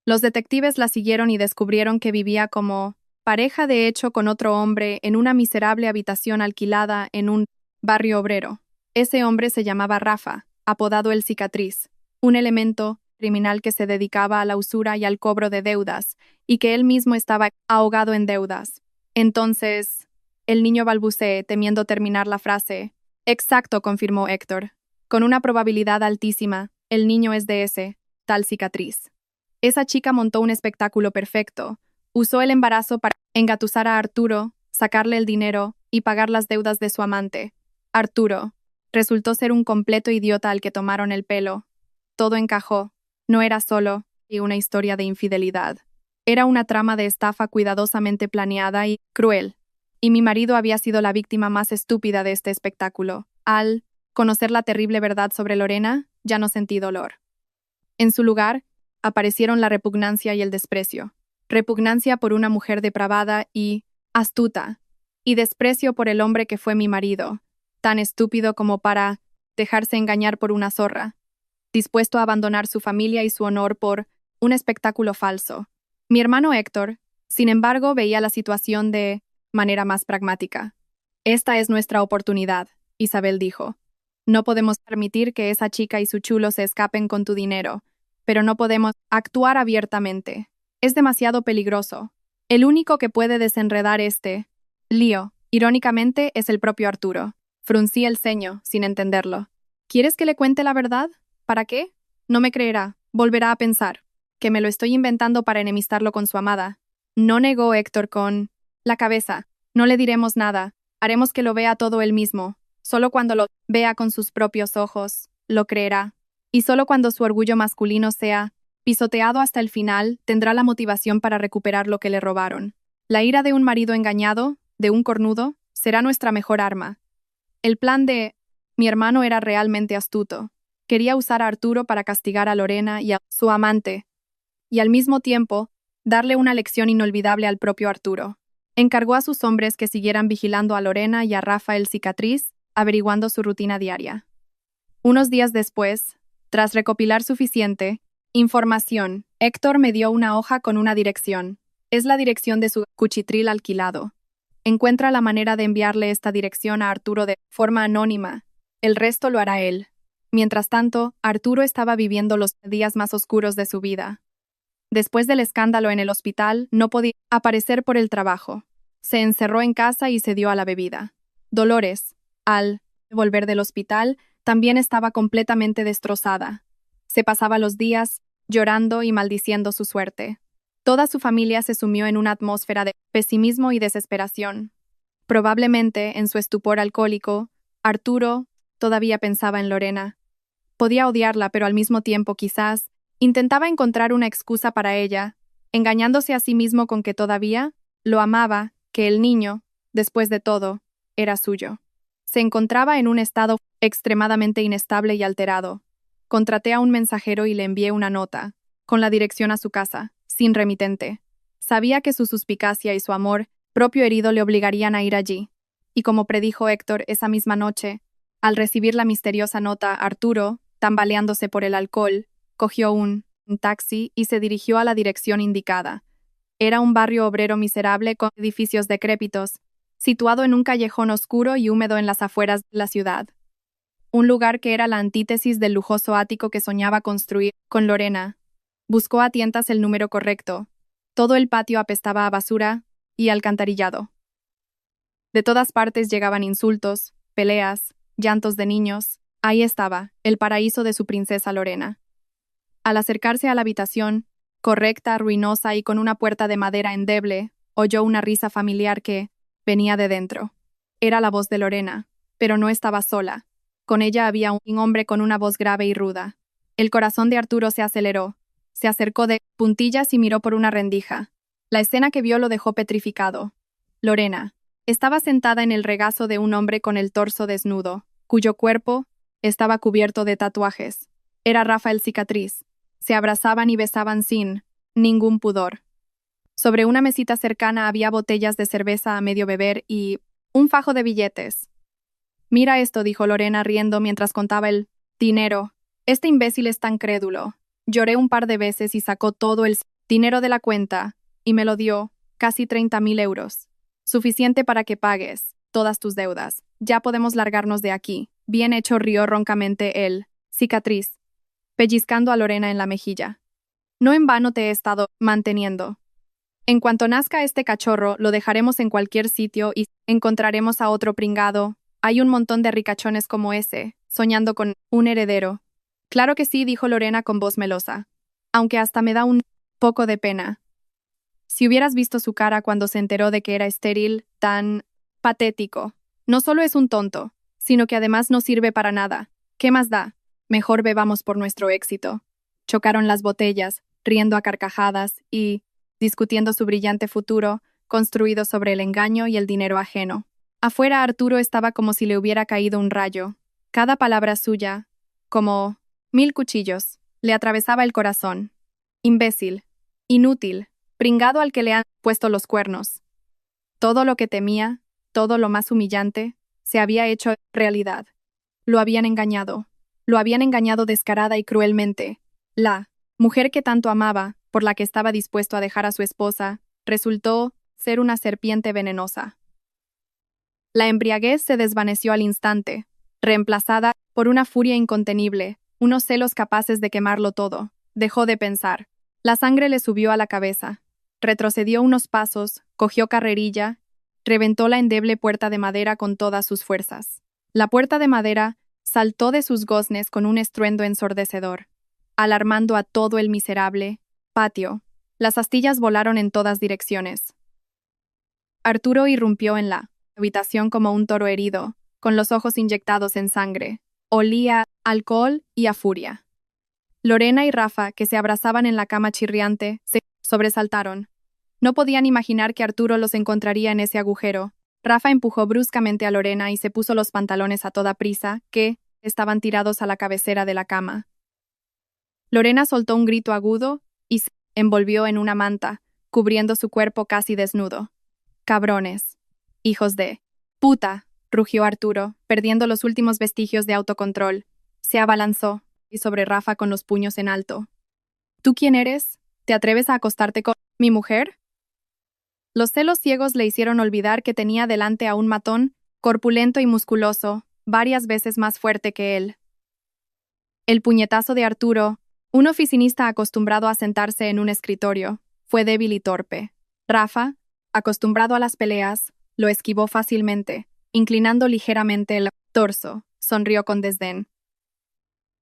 Los detectives la siguieron y descubrieron que vivía como pareja de hecho con otro hombre en una miserable habitación alquilada en un barrio obrero. Ese hombre se llamaba Rafa, apodado el Cicatriz, un elemento criminal que se dedicaba a la usura y al cobro de deudas, y que él mismo estaba ahogado en deudas. Entonces, el niño balbuceó, temiendo terminar la frase. Exacto, confirmó Héctor. Con una probabilidad altísima, el niño es de ese, tal Cicatriz. Esa chica montó un espectáculo perfecto. Usó el embarazo para engatusar a Arturo, sacarle el dinero y pagar las deudas de su amante. Arturo resultó ser un completo idiota al que tomaron el pelo. Todo encajó. No era solo una historia de infidelidad. Era una trama de estafa cuidadosamente planeada y cruel. Y mi marido había sido la víctima más estúpida de este espectáculo. Al conocer la terrible verdad sobre Lorena, ya no sentí dolor. En su lugar, aparecieron la repugnancia y el desprecio. Repugnancia por una mujer depravada y astuta, y desprecio por el hombre que fue mi marido, tan estúpido como para dejarse engañar por una zorra, dispuesto a abandonar su familia y su honor por un espectáculo falso. Mi hermano Héctor, sin embargo, veía la situación de manera más pragmática. Esta es nuestra oportunidad, Isabel dijo. No podemos permitir que esa chica y su chulo se escapen con tu dinero, pero no podemos actuar abiertamente. Es demasiado peligroso. El único que puede desenredar este lío, irónicamente, es el propio Arturo. Fruncí el ceño, sin entenderlo. ¿Quieres que le cuente la verdad? ¿Para qué? No me creerá. Volverá a pensar que me lo estoy inventando para enemistarlo con su amada. No negó Héctor con la cabeza. No le diremos nada. Haremos que lo vea todo él mismo. Solo cuando lo vea con sus propios ojos, lo creerá. Y solo cuando su orgullo masculino sea pisoteado hasta el final, tendrá la motivación para recuperar lo que le robaron. La ira de un marido engañado, de un cornudo, será nuestra mejor arma. El plan de mi hermano era realmente astuto. Quería usar a Arturo para castigar a Lorena y a su amante, y al mismo tiempo, darle una lección inolvidable al propio Arturo. Encargó a sus hombres que siguieran vigilando a Lorena y a Rafa el Cicatriz, averiguando su rutina diaria. Unos días después, tras recopilar suficiente información, Héctor me dio una hoja con una dirección. Es la dirección de su cuchitril alquilado. Encuentra la manera de enviarle esta dirección a Arturo de forma anónima. El resto lo hará él. Mientras tanto, Arturo estaba viviendo los días más oscuros de su vida. Después del escándalo en el hospital, no podía aparecer por el trabajo. Se encerró en casa y se dio a la bebida. Dolores, al volver del hospital, también estaba completamente destrozada. Se pasaba los días llorando y maldiciendo su suerte. Toda su familia se sumió en una atmósfera de pesimismo y desesperación. Probablemente, en su estupor alcohólico, Arturo todavía pensaba en Lorena. Podía odiarla, pero al mismo tiempo, quizás, intentaba encontrar una excusa para ella, engañándose a sí mismo con que todavía lo amaba, que el niño, después de todo, era suyo. Se encontraba en un estado extremadamente inestable y alterado. Contraté a un mensajero y le envié una nota, con la dirección a su casa, sin remitente. Sabía que su suspicacia y su amor propio herido le obligarían a ir allí. Y como predijo Héctor esa misma noche, al recibir la misteriosa nota, Arturo, tambaleándose por el alcohol, cogió un taxi y se dirigió a la dirección indicada. Era un barrio obrero miserable con edificios decrépitos, situado en un callejón oscuro y húmedo en las afueras de la ciudad. Un lugar que era la antítesis del lujoso ático que soñaba construir con Lorena. Buscó a tientas el número correcto. Todo el patio apestaba a basura y alcantarillado. De todas partes llegaban insultos, peleas, llantos de niños. Ahí estaba, el paraíso de su princesa Lorena. Al acercarse a la habitación, correcta, ruinosa y con una puerta de madera endeble, oyó una risa familiar que venía de dentro. Era la voz de Lorena, pero no estaba sola. Con ella había un hombre con una voz grave y ruda. El corazón de Arturo se aceleró. Se acercó de puntillas y miró por una rendija. La escena que vio lo dejó petrificado. Lorena estaba sentada en el regazo de un hombre con el torso desnudo, cuyo cuerpo estaba cubierto de tatuajes. Era Rafael Cicatriz. Se abrazaban y besaban sin ningún pudor. Sobre una mesita cercana había botellas de cerveza a medio beber y un fajo de billetes. Mira esto, dijo Lorena riendo mientras contaba el dinero. Este imbécil es tan crédulo. Lloré un par de veces y sacó todo el dinero de la cuenta y me lo dio, casi 30.000 euros. Suficiente para que pagues todas tus deudas. Ya podemos largarnos de aquí. Bien hecho, rió roncamente él. Cicatriz, pellizcando a Lorena en la mejilla. No en vano te he estado manteniendo. En cuanto nazca este cachorro, lo dejaremos en cualquier sitio y encontraremos a otro pringado. Hay un montón de ricachones como ese, soñando con un heredero. Claro que sí, dijo Lorena con voz melosa. Aunque hasta me da un poco de pena. Si hubieras visto su cara cuando se enteró de que era estéril, tan patético. No solo es un tonto, sino que además no sirve para nada. ¿Qué más da? Mejor bebamos por nuestro éxito. Chocaron las botellas, riendo a carcajadas y discutiendo su brillante futuro, construido sobre el engaño y el dinero ajeno. Afuera Arturo estaba como si le hubiera caído un rayo. Cada palabra suya, como 1000 cuchillos, le atravesaba el corazón. Imbécil, inútil, pringado al que le han puesto los cuernos. Todo lo que temía, todo lo más humillante, se había hecho realidad. Lo habían engañado descarada y cruelmente. La mujer que tanto amaba, por la que estaba dispuesto a dejar a su esposa, resultó ser una serpiente venenosa. La embriaguez se desvaneció al instante, reemplazada por una furia incontenible, unos celos capaces de quemarlo todo. Dejó de pensar. La sangre le subió a la cabeza. Retrocedió unos pasos, cogió carrerilla, reventó la endeble puerta de madera con todas sus fuerzas. La puerta de madera saltó de sus goznes con un estruendo ensordecedor, alarmando a todo el miserable patio. Las astillas volaron en todas direcciones. Arturo irrumpió en la habitación como un toro herido, con los ojos inyectados en sangre. Olía a alcohol y a furia. Lorena y Rafa, que se abrazaban en la cama chirriante, se sobresaltaron. No podían imaginar que Arturo los encontraría en ese agujero. Rafa empujó bruscamente a Lorena y se puso los pantalones a toda prisa, que estaban tirados a la cabecera de la cama. Lorena soltó un grito agudo y se envolvió en una manta, cubriendo su cuerpo casi desnudo. «Cabrones. Hijos de puta», rugió Arturo, perdiendo los últimos vestigios de autocontrol. Se abalanzó y sobre Rafa con los puños en alto. «¿Tú quién eres? ¿Te atreves a acostarte con mi mujer?» Los celos ciegos le hicieron olvidar que tenía delante a un matón, corpulento y musculoso, varias veces más fuerte que él. El puñetazo de Arturo, un oficinista acostumbrado a sentarse en un escritorio, fue débil y torpe. Rafa, acostumbrado a las peleas, lo esquivó fácilmente, inclinando ligeramente el torso, sonrió con desdén.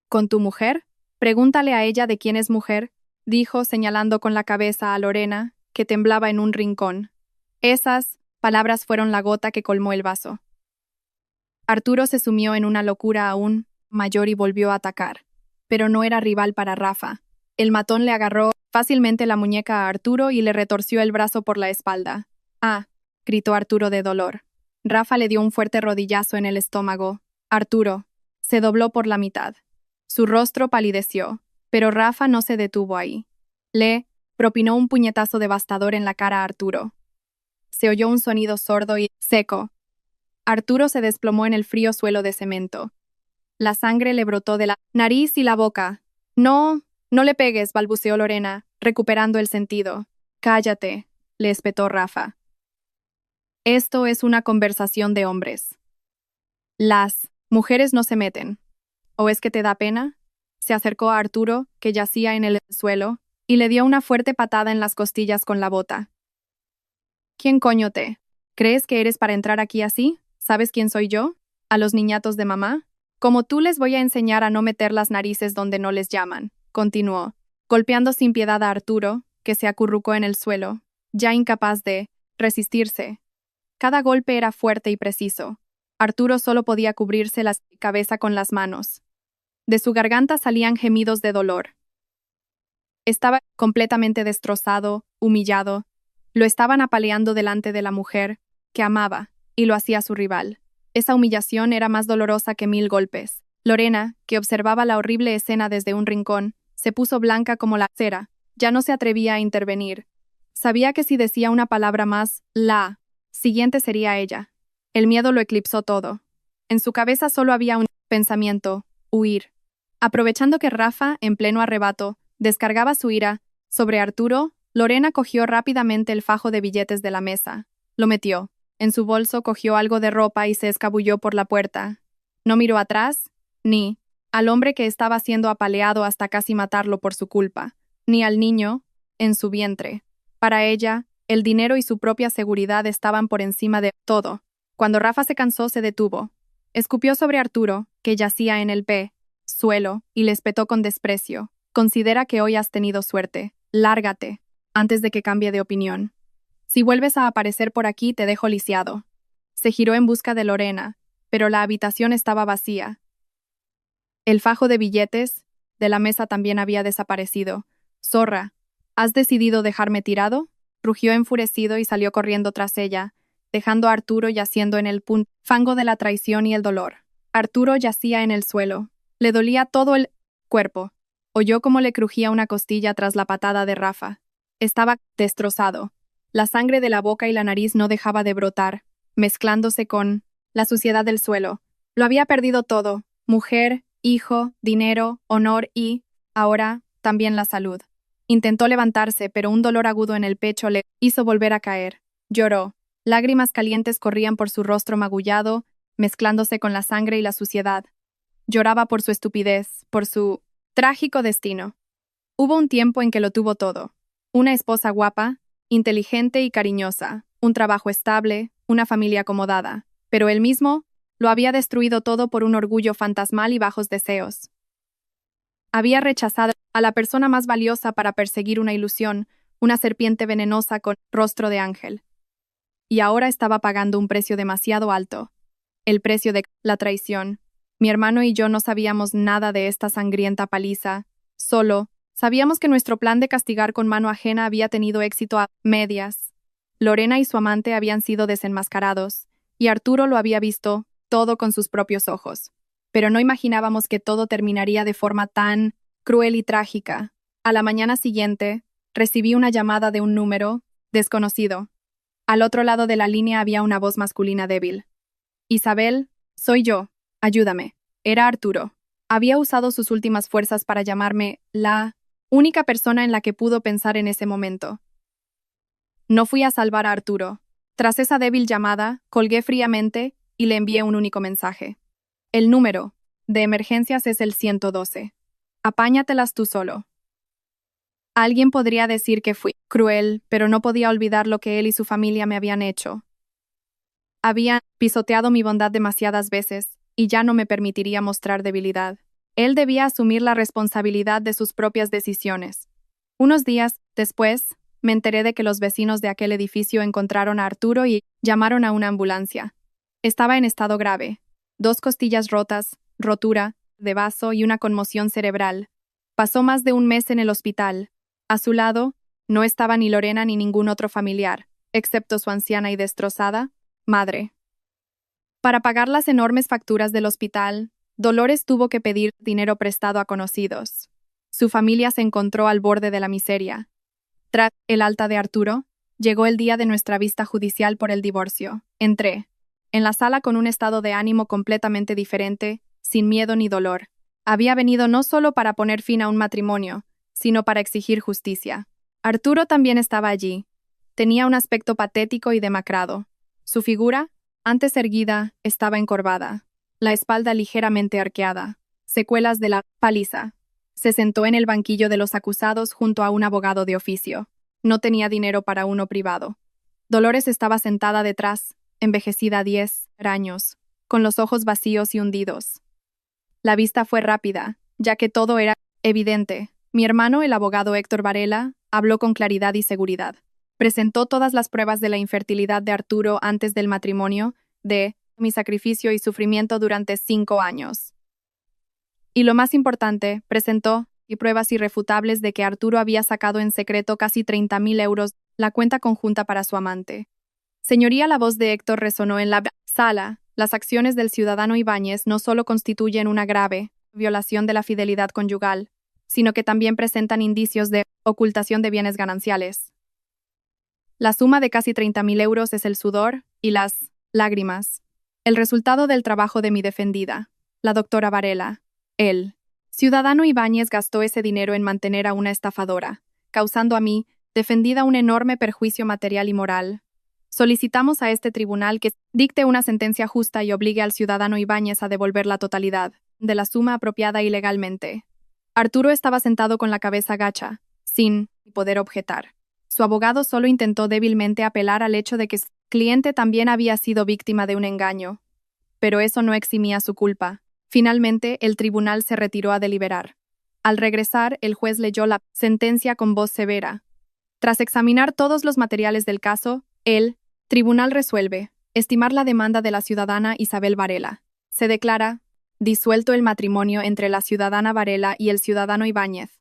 «¿Con tu mujer? Pregúntale a ella de quién es mujer», dijo señalando con la cabeza a Lorena, que temblaba en un rincón. Esas palabras fueron la gota que colmó el vaso. Arturo se sumió en una locura aún mayor y volvió a atacar. Pero no era rival para Rafa. El matón le agarró fácilmente la muñeca a Arturo y le retorció el brazo por la espalda. «¡Ah!», gritó Arturo de dolor. Rafa le dio un fuerte rodillazo en el estómago. Arturo se dobló por la mitad. Su rostro palideció, pero Rafa no se detuvo ahí. Le propinó un puñetazo devastador en la cara a Arturo. Se oyó un sonido sordo y seco. Arturo se desplomó en el frío suelo de cemento. La sangre le brotó de la nariz y la boca. «No, no le pegues», balbuceó Lorena, recuperando el sentido. «Cállate», le espetó Rafa. «Esto es una conversación de hombres. Las mujeres no se meten. ¿O es que te da pena?». Se acercó a Arturo, que yacía en el suelo, y le dio una fuerte patada en las costillas con la bota. «¿Quién coño te crees que eres para entrar aquí así? ¿Sabes quién soy yo? ¿A los niñatos de mamá? Como tú les voy a enseñar a no meter las narices donde no les llaman», continuó, golpeando sin piedad a Arturo, que se acurrucó en el suelo, ya incapaz de resistirse. Cada golpe era fuerte y preciso. Arturo solo podía cubrirse la cabeza con las manos. De su garganta salían gemidos de dolor. Estaba completamente destrozado, humillado. Lo estaban apaleando delante de la mujer que amaba, y lo hacía su rival. Esa humillación era más dolorosa que 1000 golpes. Lorena, que observaba la horrible escena desde un rincón, se puso blanca como la cera. Ya no se atrevía a intervenir. Sabía que si decía una palabra más, la siguiente sería ella. El miedo lo eclipsó todo. En su cabeza solo había un pensamiento: huir. Aprovechando que Rafa, en pleno arrebato, descargaba su ira sobre Arturo, Lorena cogió rápidamente el fajo de billetes de la mesa. Lo metió. En su bolso cogió algo de ropa y se escabulló por la puerta. No miró atrás, ni al hombre que estaba siendo apaleado hasta casi matarlo por su culpa, ni al niño en su vientre. Para ella, el dinero y su propia seguridad estaban por encima de todo. Cuando Rafa se cansó, se detuvo. Escupió sobre Arturo, que yacía en el suelo, y le espetó con desprecio. Considera que hoy has tenido suerte. Lárgate, antes de que cambie de opinión. Si vuelves a aparecer por aquí, te dejo lisiado. Se giró en busca de Lorena, pero la habitación estaba vacía. El fajo de billetes de la mesa también había desaparecido. Zorra, ¿has decidido dejarme tirado? Rugió enfurecido y salió corriendo tras ella, dejando a Arturo yaciendo en el fango de la traición y el dolor. Arturo yacía en el suelo. Le dolía todo el cuerpo. Oyó cómo le crujía una costilla tras la patada de Rafa. Estaba destrozado. La sangre de la boca y la nariz no dejaba de brotar, mezclándose con la suciedad del suelo. Lo había perdido todo: mujer, hijo, dinero, honor y, ahora, también la salud. Intentó levantarse, pero un dolor agudo en el pecho le hizo volver a caer. Lloró. Lágrimas calientes corrían por su rostro magullado, mezclándose con la sangre y la suciedad. Lloraba por su estupidez, por su trágico destino. Hubo un tiempo en que lo tuvo todo: una esposa guapa, inteligente y cariñosa, un trabajo estable, una familia acomodada, pero él mismo lo había destruido todo por un orgullo fantasmal y bajos deseos. Había rechazado a la persona más valiosa para perseguir una ilusión, una serpiente venenosa con rostro de ángel. Y ahora estaba pagando un precio demasiado alto. El precio de la traición. Mi hermano y yo no sabíamos nada de esta sangrienta paliza. Solo sabíamos que nuestro plan de castigar con mano ajena había tenido éxito a medias. Lorena y su amante habían sido desenmascarados, y Arturo lo había visto todo con sus propios ojos. Pero no imaginábamos que todo terminaría de forma tan cruel y trágica. A la mañana siguiente, recibí una llamada de un número desconocido. Al otro lado de la línea había una voz masculina débil. Isabel, soy yo. Ayúdame. Era Arturo. Había usado sus últimas fuerzas para llamarme la única persona en la que pudo pensar en ese momento. No fui a salvar a Arturo. Tras esa débil llamada, colgué fríamente y le envié un único mensaje. El número de emergencias es el 112. Apáñatelas tú solo. Alguien podría decir que fui cruel, pero no podía olvidar lo que él y su familia me habían hecho. Habían pisoteado mi bondad demasiadas veces, y ya no me permitiría mostrar debilidad. Él debía asumir la responsabilidad de sus propias decisiones. Unos días después, me enteré de que los vecinos de aquel edificio encontraron a Arturo y llamaron a una ambulancia. Estaba en estado grave: 2 costillas rotas, rotura de vaso y una conmoción cerebral. Pasó más de un mes en el hospital. A su lado, no estaba ni Lorena ni ningún otro familiar, excepto su anciana y destrozada madre. Para pagar las enormes facturas del hospital, Dolores tuvo que pedir dinero prestado a conocidos. Su familia se encontró al borde de la miseria. Tras el alta de Arturo, llegó el día de nuestra vista judicial por el divorcio. Entré en la sala con un estado de ánimo completamente diferente, sin miedo ni dolor. Había venido no solo para poner fin a un matrimonio, sino para exigir justicia. Arturo también estaba allí. Tenía un aspecto patético y demacrado. Su figura, antes erguida, estaba encorvada, la espalda ligeramente arqueada, secuelas de la paliza. Se sentó en el banquillo de los acusados junto a un abogado de oficio. No tenía dinero para uno privado. Dolores estaba sentada detrás, envejecida 10 años, con los ojos vacíos y hundidos. La vista fue rápida, ya que todo era evidente. Mi hermano, el abogado Héctor Varela, habló con claridad y seguridad. presentó todas las pruebas de la infertilidad de Arturo antes del matrimonio, de mi sacrificio y sufrimiento durante 5 años. Y lo más importante, presentó pruebas irrefutables de que Arturo había sacado en secreto casi 30.000 euros la cuenta conjunta para su amante. Señoría, la voz de Héctor resonó en la sala. Las acciones del ciudadano Ibáñez no solo constituyen una grave violación de la fidelidad conyugal, sino que también presentan indicios de ocultación de bienes gananciales. La suma de casi 30.000 euros es el sudor y las lágrimas, el resultado del trabajo de mi defendida, la doctora Varela. El ciudadano Ibáñez gastó ese dinero en mantener a una estafadora, causando a mí, defendida, un enorme perjuicio material y moral. Solicitamos a este tribunal que dicte una sentencia justa y obligue al ciudadano Ibáñez a devolver la totalidad de la suma apropiada ilegalmente. Arturo estaba sentado con la cabeza gacha, sin poder objetar. Su abogado solo intentó débilmente apelar al hecho de que su cliente también había sido víctima de un engaño. Pero eso no eximía su culpa. Finalmente, el tribunal se retiró a deliberar. Al regresar, el juez leyó la sentencia con voz severa. Tras examinar todos los materiales del caso, el tribunal resuelve estimar la demanda de la ciudadana Isabel Varela. Se declara disuelto el matrimonio entre la ciudadana Varela y el ciudadano Ibáñez.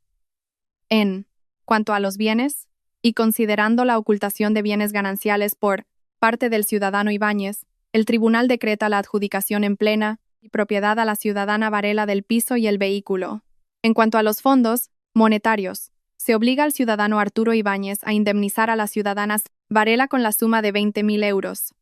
En cuanto a los bienes, y considerando la ocultación de bienes gananciales por parte del ciudadano Ibáñez, el tribunal decreta la adjudicación en plena y propiedad a la ciudadana Varela del piso y el vehículo. En cuanto a los fondos monetarios, se obliga al ciudadano Arturo Ibáñez a indemnizar a las ciudadanas Varela con la suma de 20.000 euros,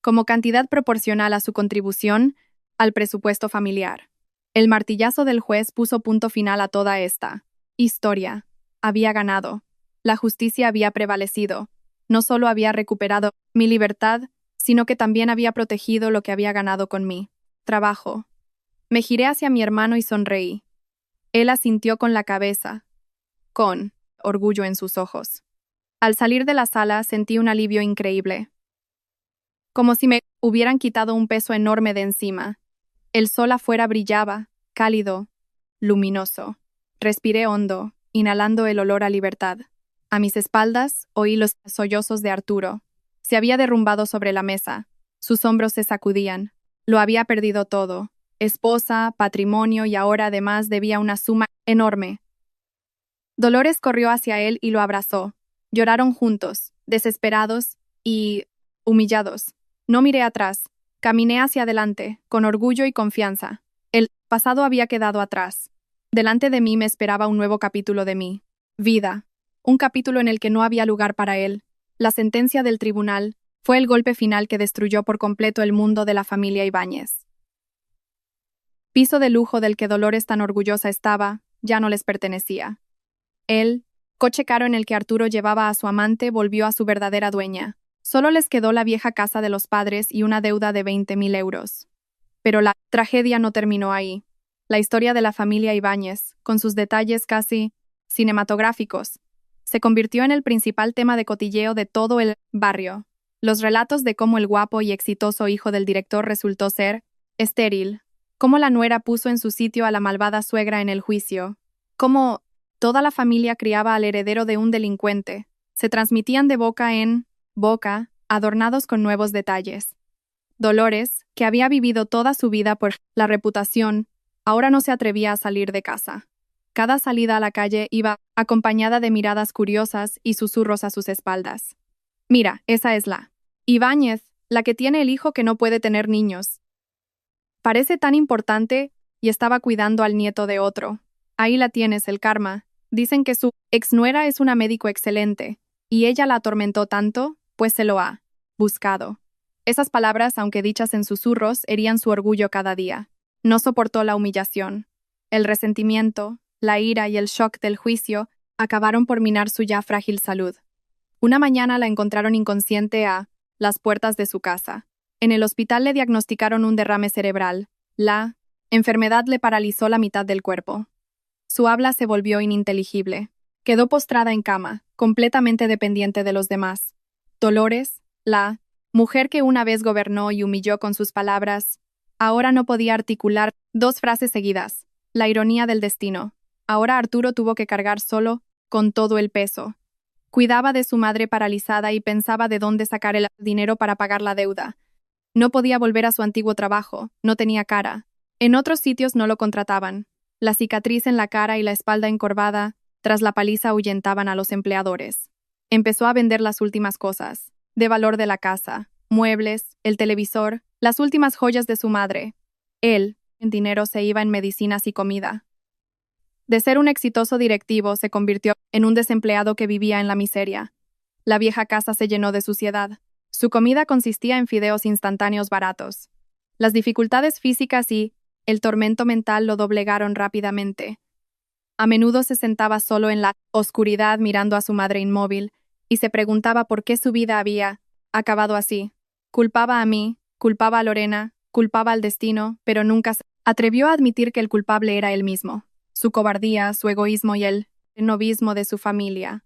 como cantidad proporcional a su contribución al presupuesto familiar. El martillazo del juez puso punto final a toda esta historia. Había ganado. La justicia había prevalecido. No solo había recuperado mi libertad, sino que también había protegido lo que había ganado con mi trabajo. Me giré hacia mi hermano y sonreí. Él asintió con la cabeza, con orgullo en sus ojos. Al salir de la sala sentí un alivio increíble, como si me hubieran quitado un peso enorme de encima. El sol afuera brillaba, cálido, luminoso. Respiré hondo, inhalando el olor a libertad. A mis espaldas oí los sollozos de Arturo. Se había derrumbado sobre la mesa. Sus hombros se sacudían. Lo había perdido todo. Esposa, patrimonio y ahora además debía una suma enorme. Dolores corrió hacia él y lo abrazó. Lloraron juntos, desesperados y humillados. No miré atrás. Caminé hacia adelante, con orgullo y confianza. El pasado había quedado atrás. Delante de mí me esperaba un nuevo capítulo de mi vida. Un capítulo en el que no había lugar para él. La sentencia del tribunal fue el golpe final que destruyó por completo el mundo de la familia Ibáñez. Piso de lujo del que Dolores tan orgullosa estaba, ya no les pertenecía. El coche caro en el que Arturo llevaba a su amante volvió a su verdadera dueña. Solo les quedó la vieja casa de los padres y una deuda de 20.000 euros. Pero la tragedia no terminó ahí. La historia de la familia Ibáñez, con sus detalles casi cinematográficos, se convirtió en el principal tema de cotilleo de todo el barrio. Los relatos de cómo el guapo y exitoso hijo del director resultó ser estéril, cómo la nuera puso en su sitio a la malvada suegra en el juicio, cómo toda la familia criaba al heredero de un delincuente, se transmitían de boca en boca, adornados con nuevos detalles. Dolores, que había vivido toda su vida por la reputación, ahora no se atrevía a salir de casa. Cada salida a la calle iba acompañada de miradas curiosas y susurros a sus espaldas. Mira, esa es la Ibáñez, la que tiene el hijo que no puede tener niños. Parece tan importante y estaba cuidando al nieto de otro. Ahí la tienes, el karma. Dicen que su exnuera es una médico excelente, y ella la atormentó tanto, pues se lo ha buscado. Esas palabras, aunque dichas en susurros, herían su orgullo cada día. No soportó la humillación. El resentimiento, la ira y el shock del juicio acabaron por minar su ya frágil salud. Una mañana la encontraron inconsciente a las puertas de su casa. En el hospital le diagnosticaron un derrame cerebral. La enfermedad le paralizó la mitad del cuerpo. Su habla se volvió ininteligible. Quedó postrada en cama, completamente dependiente de los demás. Dolores, la mujer que una vez gobernó y humilló con sus palabras, ahora no podía articular 2 frases seguidas. La ironía del destino. Ahora Arturo tuvo que cargar solo con todo el peso. Cuidaba de su madre paralizada y pensaba de dónde sacar el dinero para pagar la deuda. No podía volver a su antiguo trabajo, no tenía cara. En otros sitios no lo contrataban. La cicatriz en la cara y la espalda encorvada, tras la paliza ahuyentaban a los empleadores. Empezó a vender las últimas cosas, de valor de la casa, muebles, el televisor, las últimas joyas de su madre. Él, en dinero, se iba en medicinas y comida. De ser un exitoso directivo, se convirtió en un desempleado que vivía en la miseria. La vieja casa se llenó de suciedad. Su comida consistía en fideos instantáneos baratos. Las dificultades físicas y el tormento mental lo doblegaron rápidamente. A menudo se sentaba solo en la oscuridad mirando a su madre inmóvil y se preguntaba por qué su vida había acabado así. Culpaba a mí, culpaba a Lorena, culpaba al destino, pero nunca se atrevió a admitir que el culpable era él mismo. Su cobardía, su egoísmo y el novismo de su familia.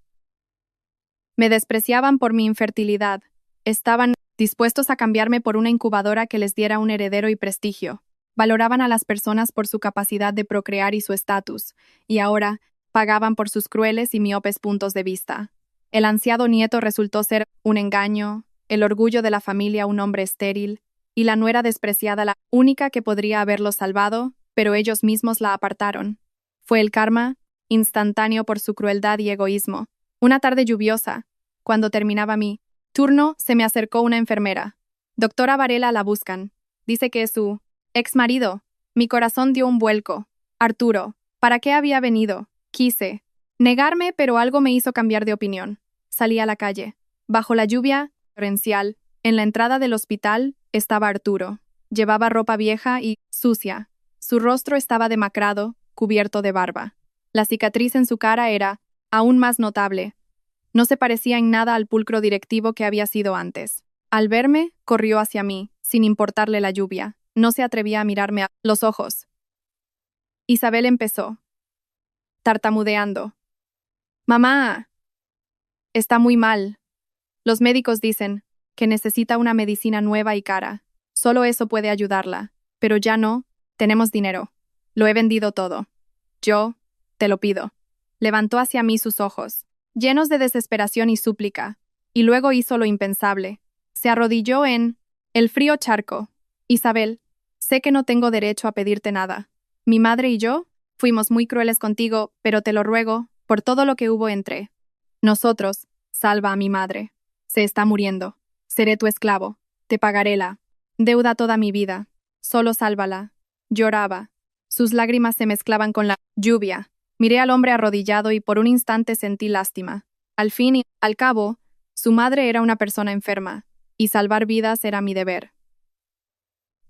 Me despreciaban por mi infertilidad. Estaban dispuestos a cambiarme por una incubadora que les diera un heredero y prestigio. Valoraban a las personas por su capacidad de procrear y su estatus, y ahora pagaban por sus crueles y miopes puntos de vista. El ansiado nieto resultó ser un engaño, el orgullo de la familia un hombre estéril, y la nuera despreciada la única que podría haberlos salvado, pero ellos mismos la apartaron. Fue el karma, instantáneo por su crueldad y egoísmo. Una tarde lluviosa, cuando terminaba mi turno, se me acercó una enfermera. Doctora Varela, la buscan. Dice que es su ex marido. Mi corazón dio un vuelco. Arturo, ¿para qué había venido? Quise negarme, pero algo me hizo cambiar de opinión. Salí a la calle. Bajo la lluvia torrencial, en la entrada del hospital, estaba Arturo. Llevaba ropa vieja y sucia. Su rostro estaba demacrado, cubierto de barba. La cicatriz en su cara era aún más notable. No se parecía en nada al pulcro directivo que había sido antes. Al verme, corrió hacia mí, sin importarle la lluvia. No se atrevía a mirarme a los ojos. Isabel empezó, tartamudeando. «Mamá, está muy mal. Los médicos dicen que necesita una medicina nueva y cara. Solo eso puede ayudarla. Pero ya no, tenemos dinero. Lo he vendido todo. Yo, te lo pido». Levantó hacia mí sus ojos, llenos de desesperación y súplica, y luego hizo lo impensable. Se arrodilló en el frío charco. «Isabel, sé que no tengo derecho a pedirte nada. Mi madre y yo fuimos muy crueles contigo, pero te lo ruego, por todo lo que hubo entre nosotros, salva a mi madre. Se está muriendo. Seré tu esclavo. Te pagaré la deuda toda mi vida. Solo sálvala». Lloraba. Sus lágrimas se mezclaban con la lluvia. Miré al hombre arrodillado y por un instante sentí lástima. Al fin y al cabo, su madre era una persona enferma, y salvar vidas era mi deber.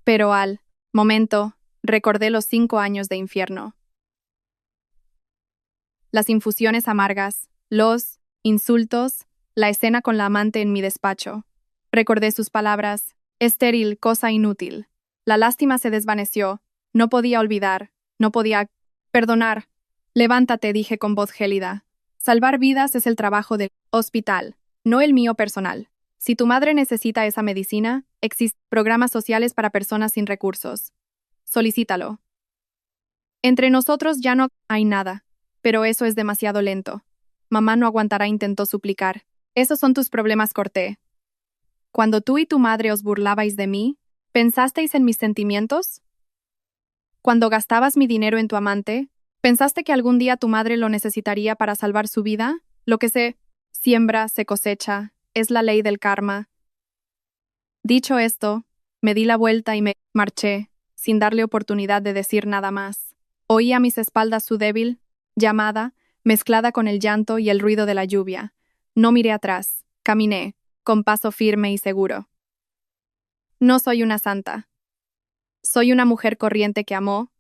Pero al momento, recordé los 5 años de infierno. Las infusiones amargas, los insultos, la escena con la amante en mi despacho. Recordé sus palabras, estéril, cosa inútil. La lástima se desvaneció. No podía olvidar, no podía perdonar. «Levántate», dije con voz gélida. «Salvar vidas es el trabajo del hospital, no el mío personal. Si tu madre necesita esa medicina, existen programas sociales para personas sin recursos. Solicítalo. Entre nosotros ya no hay nada, pero eso es demasiado lento. Mamá no aguantará», intentó suplicar. «Esos son tus problemas», corté. «Cuando tú y tu madre os burlabais de mí, ¿pensasteis en mis sentimientos? Cuando gastabas mi dinero en tu amante, ¿pensaste que algún día tu madre lo necesitaría para salvar su vida? Lo que se siembra, se cosecha, es la ley del karma». Dicho esto, me di la vuelta y me marché, sin darle oportunidad de decir nada más. Oí a mis espaldas su débil llamada, mezclada con el llanto y el ruido de la lluvia. No miré atrás, caminé, con paso firme y seguro. No soy una santa. Soy una mujer corriente que amó,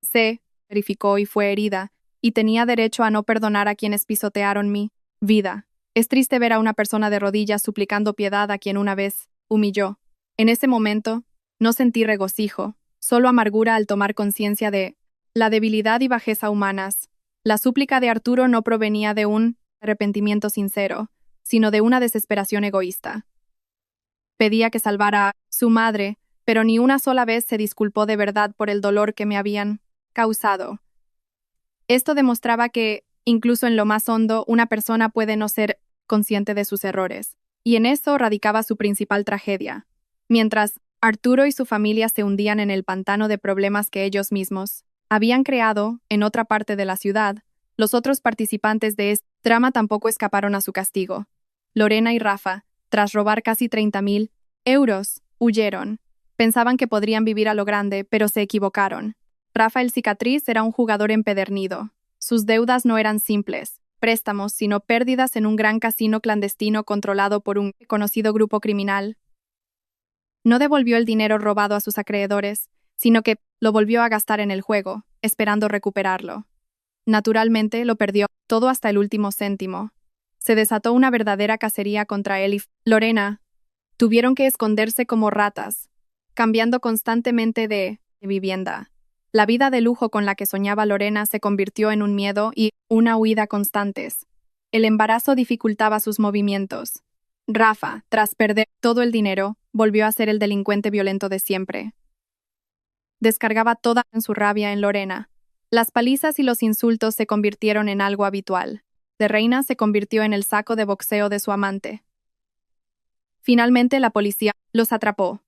se verificó y fue herida, y tenía derecho a no perdonar a quienes pisotearon mi vida. Es triste ver a una persona de rodillas suplicando piedad a quien una vez humilló. En ese momento, no sentí regocijo, solo amargura al tomar conciencia de la debilidad y bajeza humanas. La súplica de Arturo no provenía de un arrepentimiento sincero, sino de una desesperación egoísta. Pedía que salvara a su madre, pero ni una sola vez se disculpó de verdad por el dolor que me habían causado. Esto demostraba que Incluso en lo más hondo, una persona puede no ser consciente de sus errores. Y en eso radicaba su principal tragedia. Mientras Arturo y su familia se hundían en el pantano de problemas que ellos mismos habían creado en otra parte de la ciudad, los otros participantes de este drama tampoco escaparon a su castigo. Lorena y Rafa, tras robar casi 30.000 euros, huyeron. Pensaban que podrían vivir a lo grande, pero se equivocaron. Rafa el cicatriz era un jugador empedernido. Sus deudas no eran simples préstamos, sino pérdidas en un gran casino clandestino controlado por un conocido grupo criminal. No devolvió el dinero robado a sus acreedores, sino que lo volvió a gastar en el juego, esperando recuperarlo. Naturalmente, lo perdió todo hasta el último céntimo. Se desató una verdadera cacería contra él y Lorena. Tuvieron que esconderse como ratas, cambiando constantemente de vivienda. La vida de lujo con la que soñaba Lorena se convirtió en un miedo y una huida constantes. El embarazo dificultaba sus movimientos. Rafa, tras perder todo el dinero, volvió a ser el delincuente violento de siempre. Descargaba toda su rabia en Lorena. Las palizas y los insultos se convirtieron en algo habitual. De reina se convirtió en el saco de boxeo de su amante. Finalmente la policía los atrapó.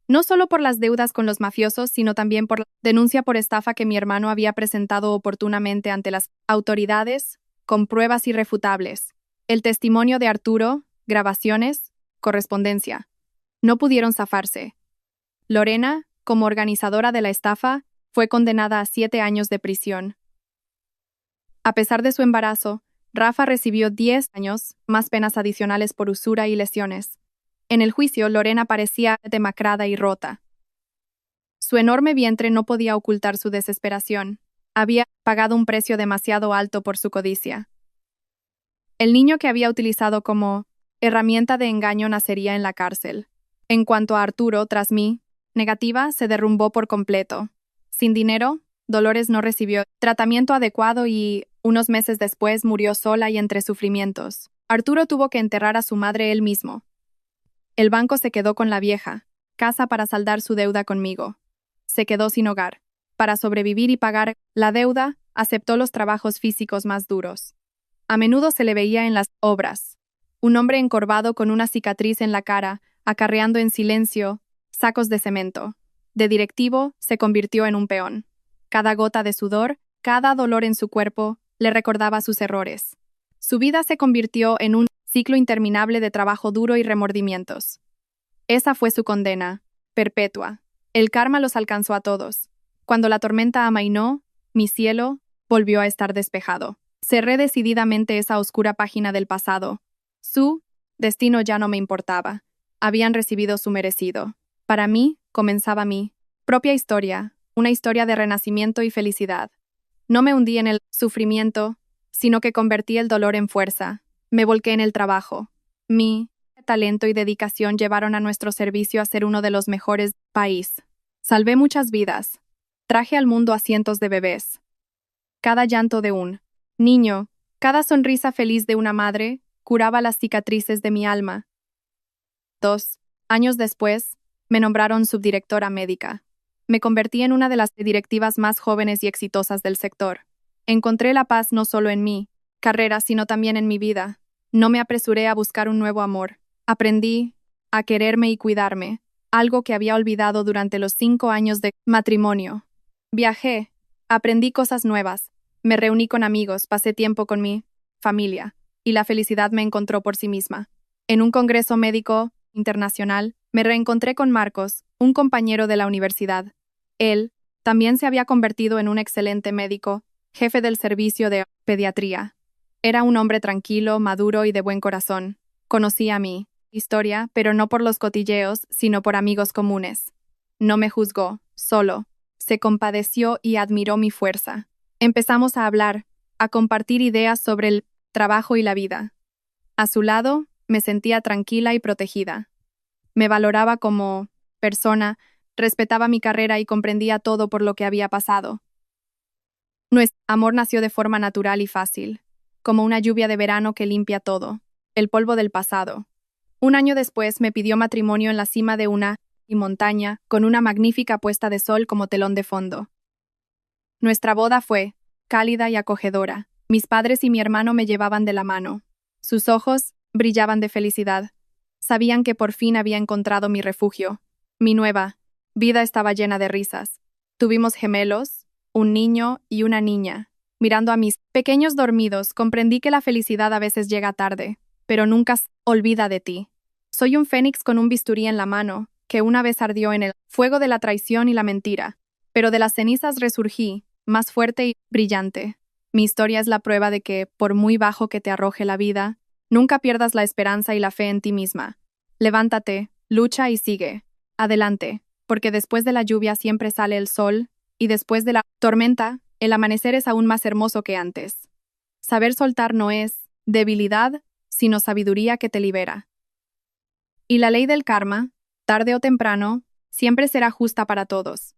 No solo por las deudas con los mafiosos, sino también por la denuncia por estafa que mi hermano había presentado oportunamente ante las autoridades, con pruebas irrefutables. El testimonio de Arturo, grabaciones, correspondencia. No pudieron zafarse. Lorena, como organizadora de la estafa, fue condenada a 7 años de prisión. A pesar de su embarazo, Rafa recibió 10 años, más penas adicionales por usura y lesiones. En el juicio, Lorena parecía demacrada y rota. Su enorme vientre no podía ocultar su desesperación. Había pagado un precio demasiado alto por su codicia. El niño que había utilizado como herramienta de engaño nacería en la cárcel. En cuanto a Arturo, tras mi negativa, se derrumbó por completo. Sin dinero, Dolores no recibió tratamiento adecuado y, unos meses después, murió sola y entre sufrimientos. Arturo tuvo que enterrar a su madre él mismo. El banco se quedó con la vieja casa para saldar su deuda conmigo. Se quedó sin hogar. Para sobrevivir y pagar la deuda, aceptó los trabajos físicos más duros. A menudo se le veía en las obras. Un hombre encorvado con una cicatriz en la cara, acarreando en silencio sacos de cemento. De directivo, se convirtió en un peón. Cada gota de sudor, cada dolor en su cuerpo, le recordaba sus errores. Su vida se convirtió en un ciclo interminable de trabajo duro y remordimientos. Esa fue su condena, perpetua. El karma los alcanzó a todos. Cuando la tormenta amainó, mi cielo volvió a estar despejado. Cerré decididamente esa oscura página del pasado. Su destino ya no me importaba. Habían recibido su merecido. Para mí, comenzaba mi propia historia, una historia de renacimiento y felicidad. No me hundí en el sufrimiento, sino que convertí el dolor en fuerza. Me volqué en el trabajo. Mi talento y dedicación llevaron a nuestro servicio a ser uno de los mejores del país. Salvé muchas vidas. Traje al mundo a cientos de bebés. Cada llanto de un niño, cada sonrisa feliz de una madre, curaba las cicatrices de mi alma. 2 años después, me nombraron subdirectora médica. Me convertí en una de las directivas más jóvenes y exitosas del sector. Encontré la paz no solo en mi carrera, sino también en mi vida. No me apresuré a buscar un nuevo amor. Aprendí a quererme y cuidarme, algo que había olvidado durante los 5 años de matrimonio. Viajé, aprendí cosas nuevas, me reuní con amigos, pasé tiempo con mi familia, y la felicidad me encontró por sí misma. En un congreso médico internacional, me reencontré con Marcos, un compañero de la universidad. Él también se había convertido en un excelente médico, jefe del servicio de pediatría. Era un hombre tranquilo, maduro y de buen corazón. Conocía mi historia, pero no por los cotilleos, sino por amigos comunes. No me juzgó, solo se compadeció y admiró mi fuerza. Empezamos a hablar, a compartir ideas sobre el trabajo y la vida. A su lado, me sentía tranquila y protegida. Me valoraba como persona, respetaba mi carrera y comprendía todo por lo que había pasado. Nuestro amor nació de forma natural y fácil, como una lluvia de verano que limpia todo, el polvo del pasado. Un año después me pidió matrimonio en la cima de una montaña, con una magnífica puesta de sol como telón de fondo. Nuestra boda fue cálida y acogedora. Mis padres y mi hermano me llevaban de la mano. Sus ojos brillaban de felicidad. Sabían que por fin había encontrado mi refugio. Mi nueva vida estaba llena de risas. Tuvimos gemelos, un niño y una niña. Mirando a mis pequeños dormidos, comprendí que la felicidad a veces llega tarde, pero nunca se olvida de ti. Soy un fénix con un bisturí en la mano, que una vez ardió en el fuego de la traición y la mentira, pero de las cenizas resurgí, más fuerte y brillante. Mi historia es la prueba de que, por muy bajo que te arroje la vida, nunca pierdas la esperanza y la fe en ti misma. Levántate, lucha y sigue. Adelante, porque después de la lluvia siempre sale el sol, y después de la tormenta, el amanecer es aún más hermoso que antes. Saber soltar no es debilidad, sino sabiduría que te libera. Y la ley del karma, tarde o temprano, siempre será justa para todos.